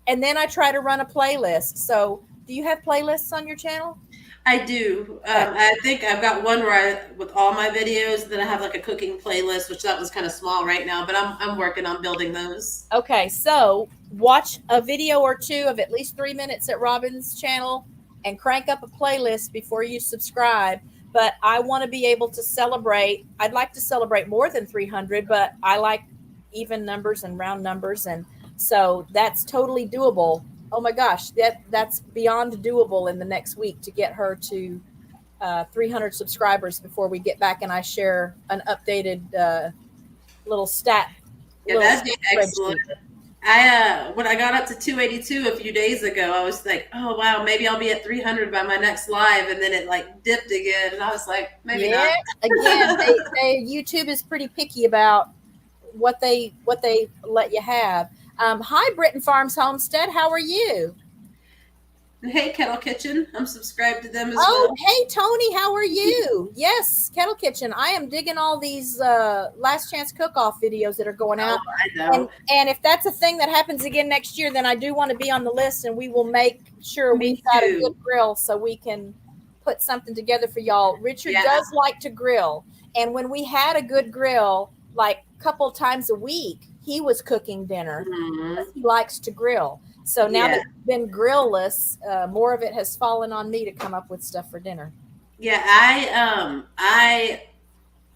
Speaker 1: And then I try to run a playlist. So do you have playlists on your channel?
Speaker 2: I do. I think I've got one where with all my videos, then I have like a cooking playlist, which that one's kind of small right now, but I'm working on building those.
Speaker 1: Okay, so watch a video or two of at least 3 minutes at Robin's channel and crank up a playlist before you subscribe. But I want to be able to celebrate. I'd like to celebrate more than 300, but I like even numbers and round numbers. And so that's totally doable. Oh my gosh, that's beyond doable in the next week to get her to 300 subscribers before we get back and I share an updated little stat.
Speaker 2: Yeah, that'd be excellent. When I got up to 282 a few days ago, I was like, oh wow, maybe I'll be at 300 by my next live, and then it like dipped again, and I was like, maybe not.
Speaker 1: Again, YouTube is pretty picky about what they let you have. Hi, Britton Farms Homestead. How are you?
Speaker 2: Hey, Kettle Kitchen. I'm subscribed to them as well.
Speaker 1: Oh, hey, Tony. How are you? Yes, Kettle Kitchen. I am digging all these Last Chance Cook-Off videos that are going out.
Speaker 2: Oh, I know.
Speaker 1: And if that's a thing that happens again next year, then I do want to be on the list, and we will make sure we've got a good grill so we can put something together for y'all. Richard does like to grill. And when we had a good grill, like a couple times a week, he was cooking dinner. Mm-hmm. He likes to grill. So now that it's been grill-less, more of it has fallen on me to come up with stuff for dinner.
Speaker 2: Yeah, I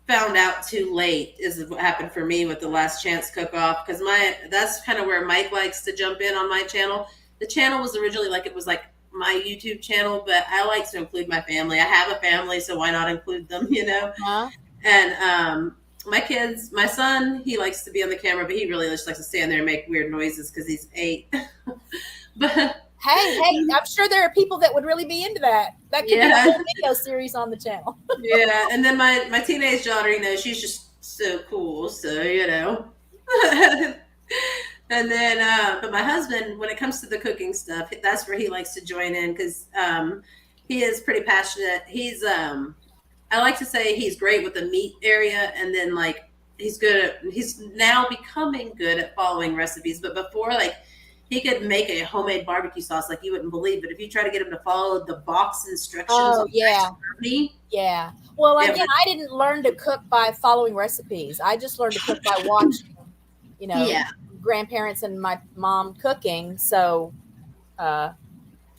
Speaker 2: found out too late is what happened for me with the Last Chance Cook-Off, because that's kind of where Mike likes to jump in on my channel. The channel was originally it was like my YouTube channel, but I like to include my family. I have a family, so why not include them, you know? Uh-huh. And my kids, my son, he likes to be on the camera, but he really just likes to stand there and make weird noises because he's 8. But
Speaker 1: hey, I'm sure there are people that would really be into that. That could be a whole video series on the channel.
Speaker 2: Yeah, and then my teenage daughter, she's just so cool. So, and then, but my husband, when it comes to the cooking stuff, that's where he likes to join in because he is pretty passionate. I like to say he's great with the meat area, and then he's now becoming good at following recipes. But before, he could make a homemade barbecue sauce like you wouldn't believe. But if you try to get him to follow the box instructions,
Speaker 1: yeah. Well, again, I didn't learn to cook by following recipes. I just learned to cook by watching, grandparents and my mom cooking. So,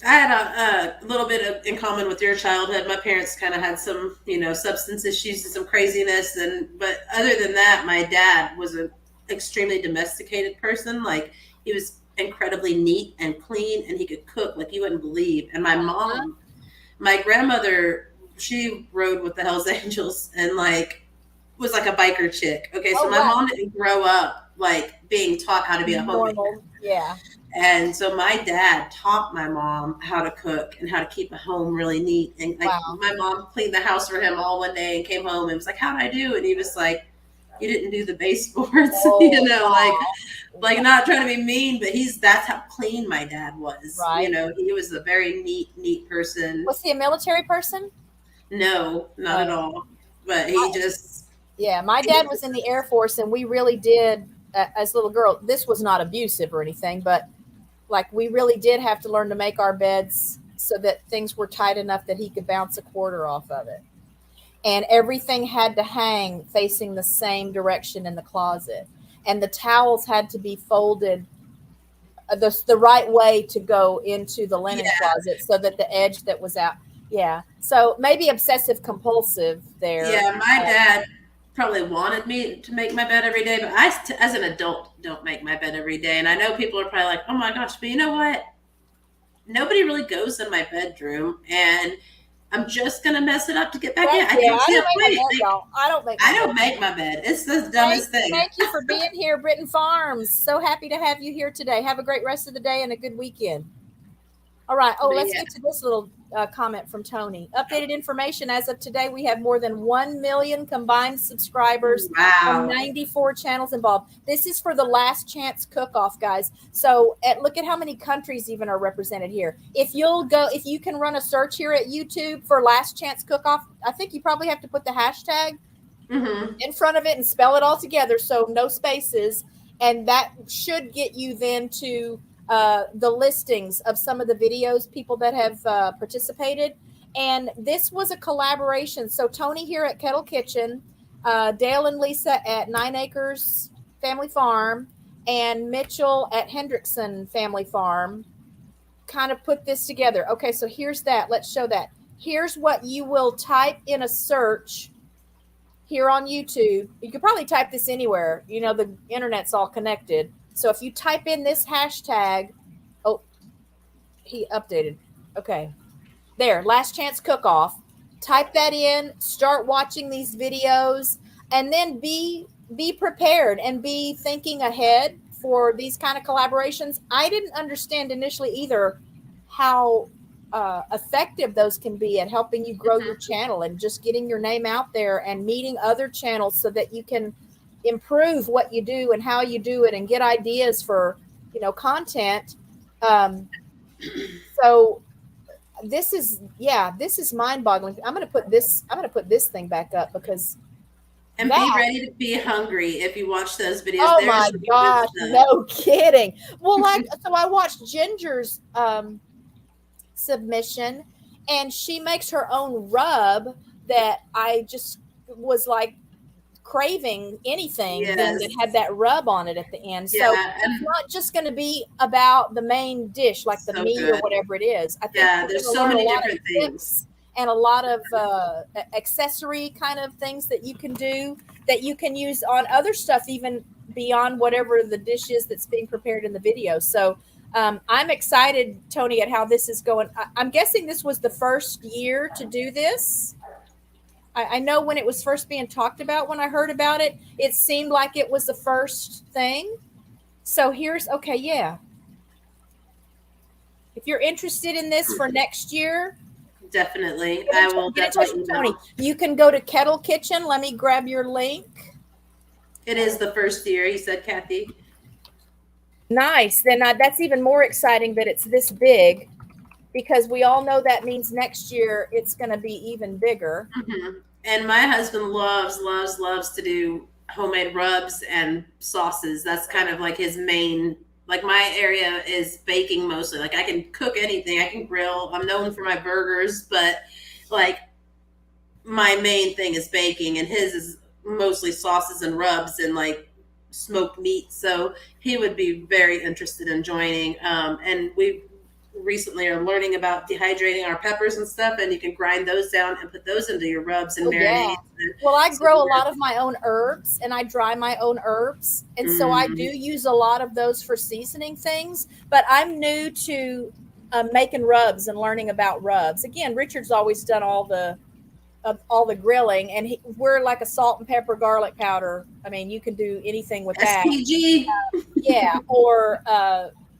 Speaker 2: I had a little bit in common with your childhood. My parents kind of had some, substance issues and some craziness. But other than that, my dad was an extremely domesticated person. He was incredibly neat and clean, and he could cook like you wouldn't believe. And my mom, my grandmother, she rode with the Hells Angels and was like a biker chick. Okay, so my mom didn't grow up being taught how to be a homemaker.
Speaker 1: Yeah.
Speaker 2: And so my dad taught my mom how to cook and how to keep a home really neat. And my mom cleaned the house for him all one day and came home and was like, how'd I do? And he was like, you didn't do the baseboards, not trying to be mean, but that's how clean my dad was. Right. He was a very neat person.
Speaker 1: Was he a military person?
Speaker 2: No, not at all. But
Speaker 1: my dad was in the Air Force, and we really did, as a little girl, this was not abusive or anything, but we really did have to learn to make our beds so that things were tight enough that he could bounce a quarter off of it. And everything had to hang facing the same direction in the closet. And the towels had to be folded the right way to go into the linen closet so that the edge that was out. Yeah. So maybe obsessive compulsive there.
Speaker 2: Yeah, my dad probably wanted me to make my bed every day, but I, as an adult, don't make my bed every day. And I know people are probably like, oh my gosh, but you know what? Nobody really goes in my bedroom, and I'm just gonna mess it up to get back in. I don't make my bed. It's the dumbest thing.
Speaker 1: Thank you for being here, Britton Farms. So happy to have you here today. Have a great rest of the day and a good weekend. All right. Oh, let's get to this little comment from Tony. Updated information as of today, we have more than 1 million combined subscribers and 94 channels involved. This is for the Last Chance Cook-Off, guys. So look at how many countries even are represented here. If you can run a search here at YouTube for Last Chance Cook-Off, I think you probably have to put the hashtag in front of it and spell it all together, so no spaces. And that should get you then to the listings of some of the videos, people that have participated. And this was a collaboration. So Tony here at Kettle Kitchen, Dale and Lisa at 9 Acres Family Farm, and Mitchell at Hendrickson Family Farm kind of put this together. Okay, so here's that. Let's show that. Here's what you will type in a search here on YouTube. You could probably type this anywhere. You know, the internet's all connected. So if you type in this hashtag, oh, he updated. Okay. There, Last Chance Cook-Off. Type that in, start watching these videos, and then be prepared and be thinking ahead for these kind of collaborations. I didn't understand initially either how effective those can be at helping you grow your channel and just getting your name out there and meeting other channels so that you can improve what you do and how you do it and get ideas for, you know, content. So this is mind-boggling. I'm going to put this thing back up because
Speaker 2: and be ready to be hungry if you watch those videos.
Speaker 1: Oh my gosh, no kidding. Well, so I watched Ginger's submission, and she makes her own rub that I just was like craving anything that had that rub on it at the end. So it's not just going to be about the main dish, like the meat or whatever it is. I think
Speaker 2: there's so many different things
Speaker 1: and a lot of accessory kind of things that you can do that you can use on other stuff, even beyond whatever the dish is that's being prepared in the video. So I'm excited, Tony, at how this is going. I'm guessing this was the first year to do this. I know when it was first being talked about, when I heard about it, it seemed like it was the first thing. So here's, if you're interested in this for next year,
Speaker 2: definitely. I will definitely.
Speaker 1: Tony, you can go to Kettle Kitchen. Let me grab your link.
Speaker 2: It is the first year, you said, Kathy.
Speaker 1: Nice. Then that's even more exciting that it's this big, because we all know that means next year it's going to be even bigger.
Speaker 2: Mm-hmm. And my husband loves to do homemade rubs and sauces. That's kind of like his main, like my area is baking mostly. Like I can cook anything. I can grill. I'm known for my burgers, but like my main thing is baking, and his is mostly sauces and rubs and like smoked meat. So he would be very interested in joining. And we recently are learning about dehydrating our peppers and stuff, and you can grind those down and put those into your rubs and marinades.
Speaker 1: Yeah. Well, I grow a lot of my own herbs, and I dry my own herbs, and so I do use a lot of those for seasoning things. But I'm new to making rubs and learning about rubs. Again, Richard's always done all the grilling, and we're like a salt and pepper garlic powder. I mean, you can do anything with that.
Speaker 2: SPG.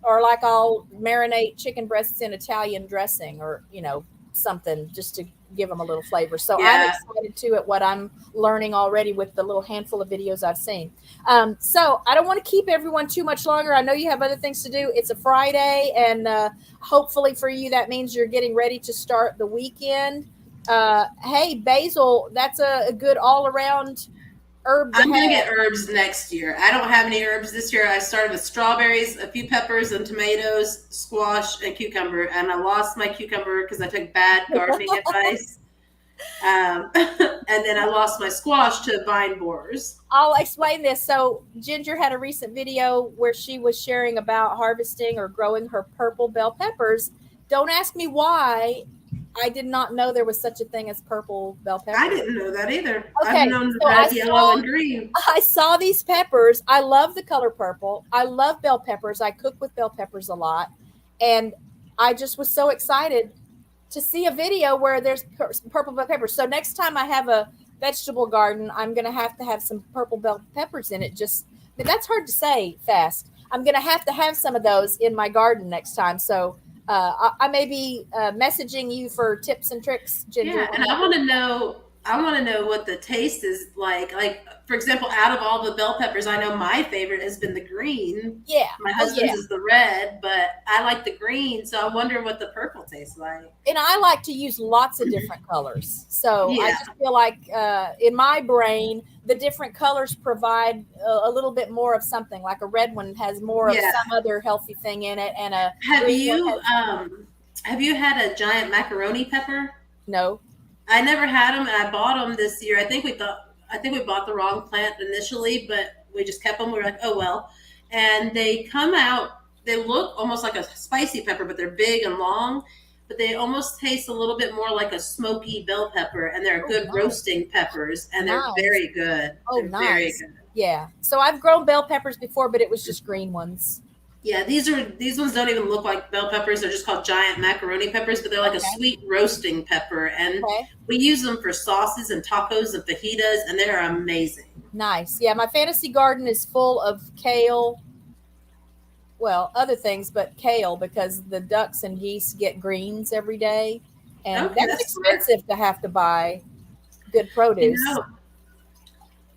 Speaker 1: Or like I'll marinate chicken breasts in Italian dressing, or, you know, something just to give them a little flavor. So I'm excited too at what I'm learning already with the little handful of videos I've seen. So I don't want to keep everyone too much longer. I know you have other things to do. It's a Friday, and hopefully for you, that means you're getting ready to start the weekend. Hey, basil, that's a good all around herb.
Speaker 2: I'm going to get herbs next year. I don't have any herbs this year. I started with strawberries, a few peppers and tomatoes, squash, and cucumber. And I lost my cucumber because I took bad gardening advice. And then I lost my squash to vine borers.
Speaker 1: I'll explain this. So Ginger had a recent video where she was sharing about harvesting or growing her purple bell peppers. Don't ask me why. I did not know there was such a thing as purple bell peppers.
Speaker 2: I didn't know that either.
Speaker 1: Okay,
Speaker 2: I've known red, yellow, and green.
Speaker 1: I saw these peppers. I love the color purple. I love bell peppers. I cook with bell peppers a lot. And I just was so excited to see a video where there's purple bell peppers. So next time I have a vegetable garden, I'm going to have some purple bell peppers in it. That's hard to say fast. I'm going to have some of those in my garden next time. So I may be messaging you for tips and tricks, Ginger.
Speaker 2: Yeah, and I want to know. I want to know what the taste is like. Like, for example, out of all the bell peppers, I know my favorite has been the green.
Speaker 1: Yeah.
Speaker 2: My
Speaker 1: Oh,
Speaker 2: husband's
Speaker 1: yeah.
Speaker 2: is the red, but I like the green, so I wonder what the purple tastes like.
Speaker 1: And I like to use lots of different colors. So I
Speaker 2: Yeah.
Speaker 1: just feel like in my brain, the different colors provide a little bit more of something. Like a red one has more of
Speaker 2: Yeah.
Speaker 1: some other healthy thing in it, and a
Speaker 2: Have
Speaker 1: green one
Speaker 2: you
Speaker 1: has
Speaker 2: have you had a giant macaroni pepper?
Speaker 1: no.
Speaker 2: I never had them, and I bought them this year. I think we bought the wrong plant initially, but we just kept them. We were like, oh well. And they come out. They look almost like a spicy pepper, but they're big and long. But they almost taste a little bit more like a smoky bell pepper, and they're good
Speaker 1: nice.
Speaker 2: roasting peppers, and they're
Speaker 1: Nice.
Speaker 2: very good.
Speaker 1: Oh,
Speaker 2: they're very
Speaker 1: nice.
Speaker 2: good.
Speaker 1: Yeah. So I've grown bell peppers before, but it was just green ones.
Speaker 2: Yeah, these ones don't even look like bell peppers. They're just called giant macaroni peppers, but they're like a sweet roasting pepper. And we use them for sauces and tacos and fajitas, and they're amazing.
Speaker 1: Nice. Yeah, my fantasy garden is full of kale. Well, other things, but kale, because the ducks and geese get greens every day, and that's expensive to have to buy good produce.
Speaker 2: You know,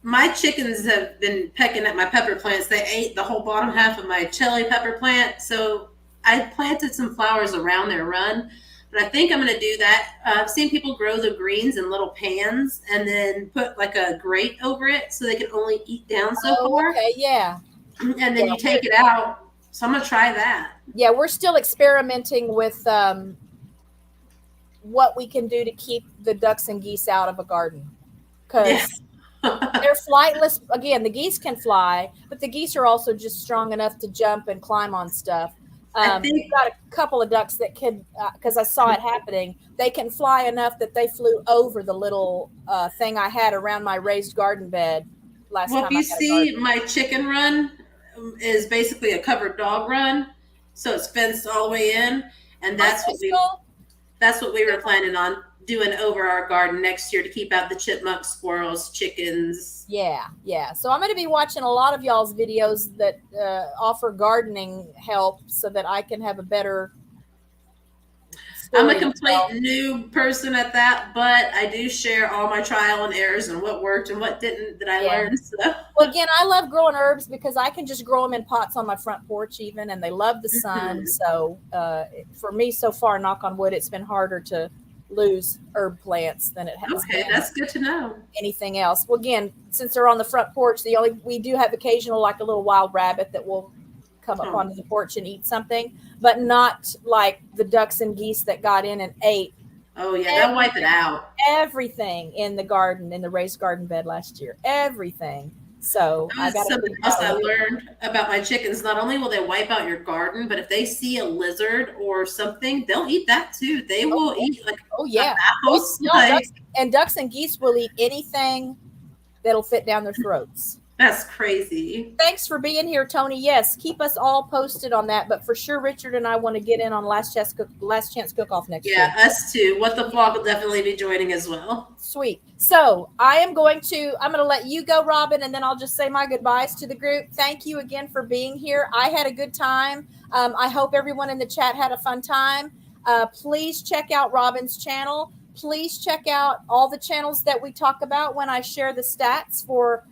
Speaker 2: my chickens have been pecking at my pepper plants. They ate the whole bottom half of my chili pepper plant. So I planted some flowers around their run, but I think I'm going to do that. I've seen people grow the greens in little pans and then put like a grate over it so they can only eat down so far.
Speaker 1: Okay, yeah.
Speaker 2: And then you take it out. So I'm going to try that.
Speaker 1: Yeah, we're still experimenting with what we can do to keep the ducks and geese out of a garden. Because they're flightless. Again, the geese can fly, but the geese are also just strong enough to jump and climb on stuff. We've got a couple of ducks that can, because I saw it happening, they can fly enough that they flew over the little thing I had around my raised garden bed last time.
Speaker 2: Well, if you see, my chicken run is basically a covered dog run. So it's fenced all the way in. And that's what we were planning on doing over our garden next year to keep out the chipmunks, squirrels, chickens.
Speaker 1: Yeah. So I'm going to be watching a lot of y'all's videos that offer gardening help so that I can have a better
Speaker 2: I'm a complete new person at that, but I do share all my trial and errors and what worked and what didn't that I learned. So.
Speaker 1: Well, again, I love growing herbs because I can just grow them in pots on my front porch even, and they love the sun. So for me so far, knock on wood, it's been harder to lose herb plants than it has been.
Speaker 2: That's good to know.
Speaker 1: Anything else? Well, again, since they're on the front porch, we do have occasional, like a little wild rabbit that will come up onto the porch and eat something, but not like the ducks and geese that got in and ate.
Speaker 2: Oh yeah, they'll wipe it out.
Speaker 1: Everything in the garden, in the raised garden bed last year, everything. So
Speaker 2: that was something else I learned about my chickens. Not only will they wipe out your garden, but if they see a lizard or something, they'll eat that too. They will eat like a mouse.
Speaker 1: And ducks and geese will eat anything that'll fit down their throats.
Speaker 2: That's crazy.
Speaker 1: Thanks for being here, Tony. Yes, keep us all posted on that. But for sure, Richard and I want to get in on Last Chance Cook-Off next week.
Speaker 2: Yeah, us too. What the Vlog will definitely be joining as well.
Speaker 1: Sweet. So I'm going to let you go, Robin, and then I'll just say my goodbyes to the group. Thank you again for being here. I had a good time. I hope everyone in the chat had a fun time. Please check out Robin's channel. Please check out all the channels that we talk about when I share the stats for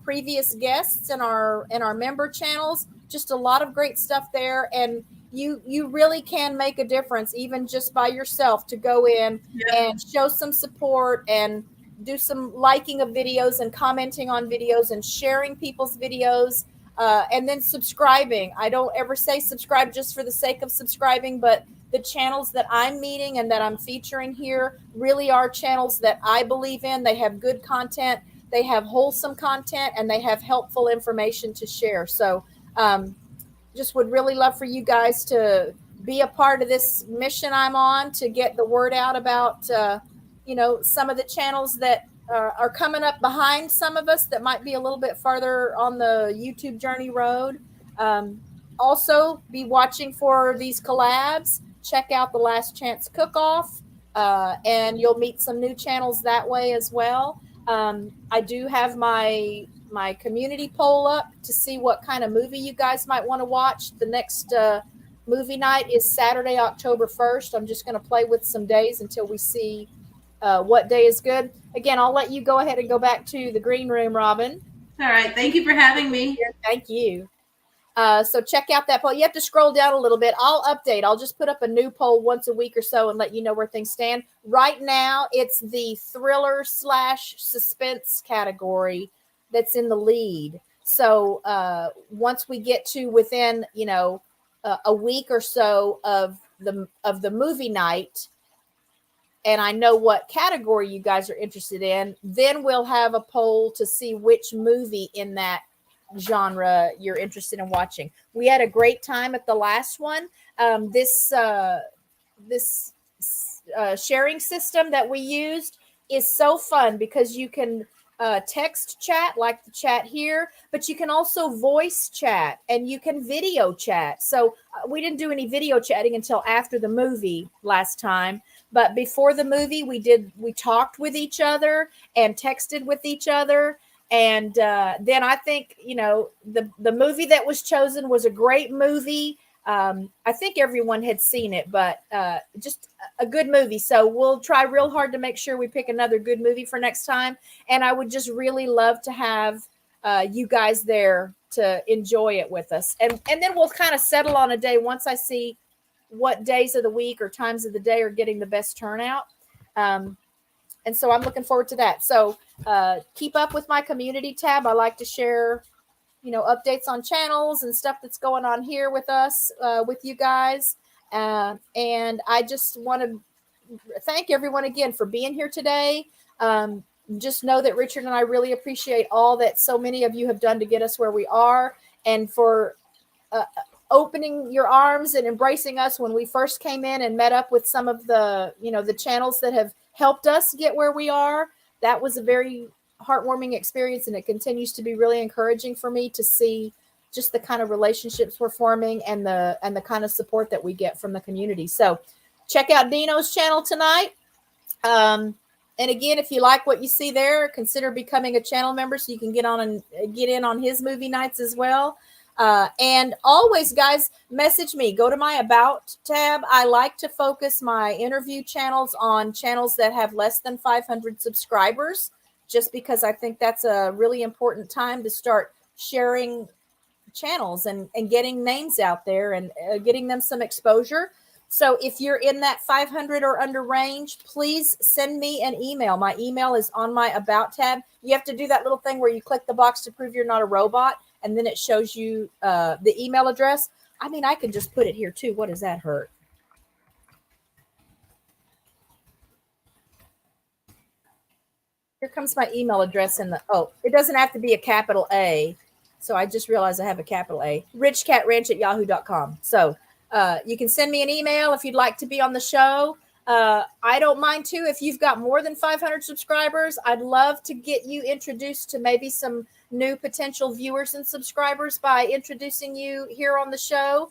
Speaker 1: previous guests in our member channels. Just a lot of great stuff there, and you really can make a difference even just by yourself to go in and show some support and do some liking of videos and commenting on videos and sharing people's videos, and then subscribing. I don't ever say subscribe just for the sake of subscribing, but the channels that I'm meeting and that I'm featuring here really are channels that I believe in. They have good content. They have wholesome content, and they have helpful information to share. So just would really love for you guys to be a part of this mission I'm on to get the word out about, some of the channels that are coming up behind some of us that might be a little bit farther on the YouTube journey road. Also, be watching for these collabs. Check out the Last Chance Cook-Off, and you'll meet some new channels that way as well. I do have my community poll up to see what kind of movie you guys might want to watch the next movie night is Saturday, October 1st. I'm just going to play with some days until we see what day is good. Again, I'll let you go ahead and go back to the green room, Robin.
Speaker 2: All right. Thank you for having me.
Speaker 1: Thank you. So check out that poll. You have to scroll down a little bit. I'll update. I'll just put up a new poll once a week or so and let you know where things stand. Right now, it's the thriller / suspense category that's in the lead. So once we get to within, a week or so of the movie night, and I know what category you guys are interested in, then we'll have a poll to see which movie in that genre you're interested in watching. We had a great time at the last one. This sharing system that we used is so fun because you can text chat like the chat here, but you can also voice chat and you can video chat. So we didn't do any video chatting until after the movie last time, but before the movie we talked with each other and texted with each other. And then I think, the movie that was chosen was a great movie. I think everyone had seen it, but just a good movie. So we'll try real hard to make sure we pick another good movie for next time. And I would just really love to have you guys there to enjoy it with us. And then we'll kind of settle on a day once I see what days of the week or times of the day are getting the best turnout. And so I'm looking forward to that. So keep up with my community tab. I like to share, updates on channels and stuff that's going on here with us, with you guys. And I just want to thank everyone again for being here today. Just know that Richard and I really appreciate all that so many of you have done to get us where we are, and for opening your arms and embracing us when we first came in and met up with some of the, the channels that have helped us get where we are. That was a very heartwarming experience, and it continues to be really encouraging for me to see just the kind of relationships we're forming and the kind of support that we get from the community. So check out Dino's channel tonight. And again, if you like what you see there, consider becoming a channel member so you can get on and get in on his movie nights as well. And always, guys, message me. Go to my About tab. I like to focus my interview channels on channels that have less than 500 subscribers, just because I think that's a really important time to start sharing channels and getting names out there and getting them some exposure. So if you're in that 500 or under range, please send me an email. My email is on my About tab. You have to do that little thing where you click the box to prove you're not a robot, and then it shows you the email address. I mean, I can just put it here too. What does that hurt? Here comes my email address it doesn't have to be a capital A. So I just realized I have a capital A. RichKatRanch@yahoo.com. So you can send me an email if you'd like to be on the show. I don't mind too if you've got more than 500 subscribers. I'd love to get you introduced to maybe some new potential viewers and subscribers by introducing you here on the show.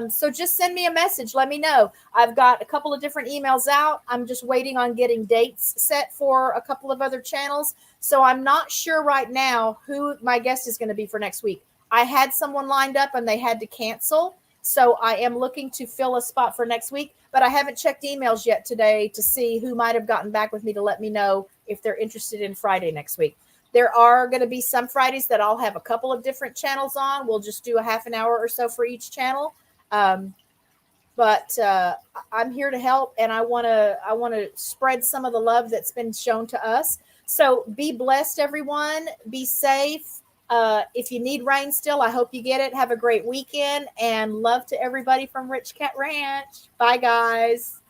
Speaker 1: So just send me a message. Let me know. I've got a couple of different emails out. I'm just waiting on getting dates set for a couple of other channels. So I'm not sure right now who my guest is going to be for next week. I had someone lined up and they had to cancel. So I am looking to fill a spot for next week, but I haven't checked emails yet today to see who might have gotten back with me to let me know if they're interested in Friday next week. There are going to be some Fridays that I'll have a couple of different channels on. We'll just do a half an hour or so for each channel. But I'm here to help, and I want to spread some of the love that's been shown to us. So be blessed, everyone. Be safe. If you need rain still, I hope you get it. Have a great weekend, and love to everybody from Rich Cat Ranch. Bye, guys.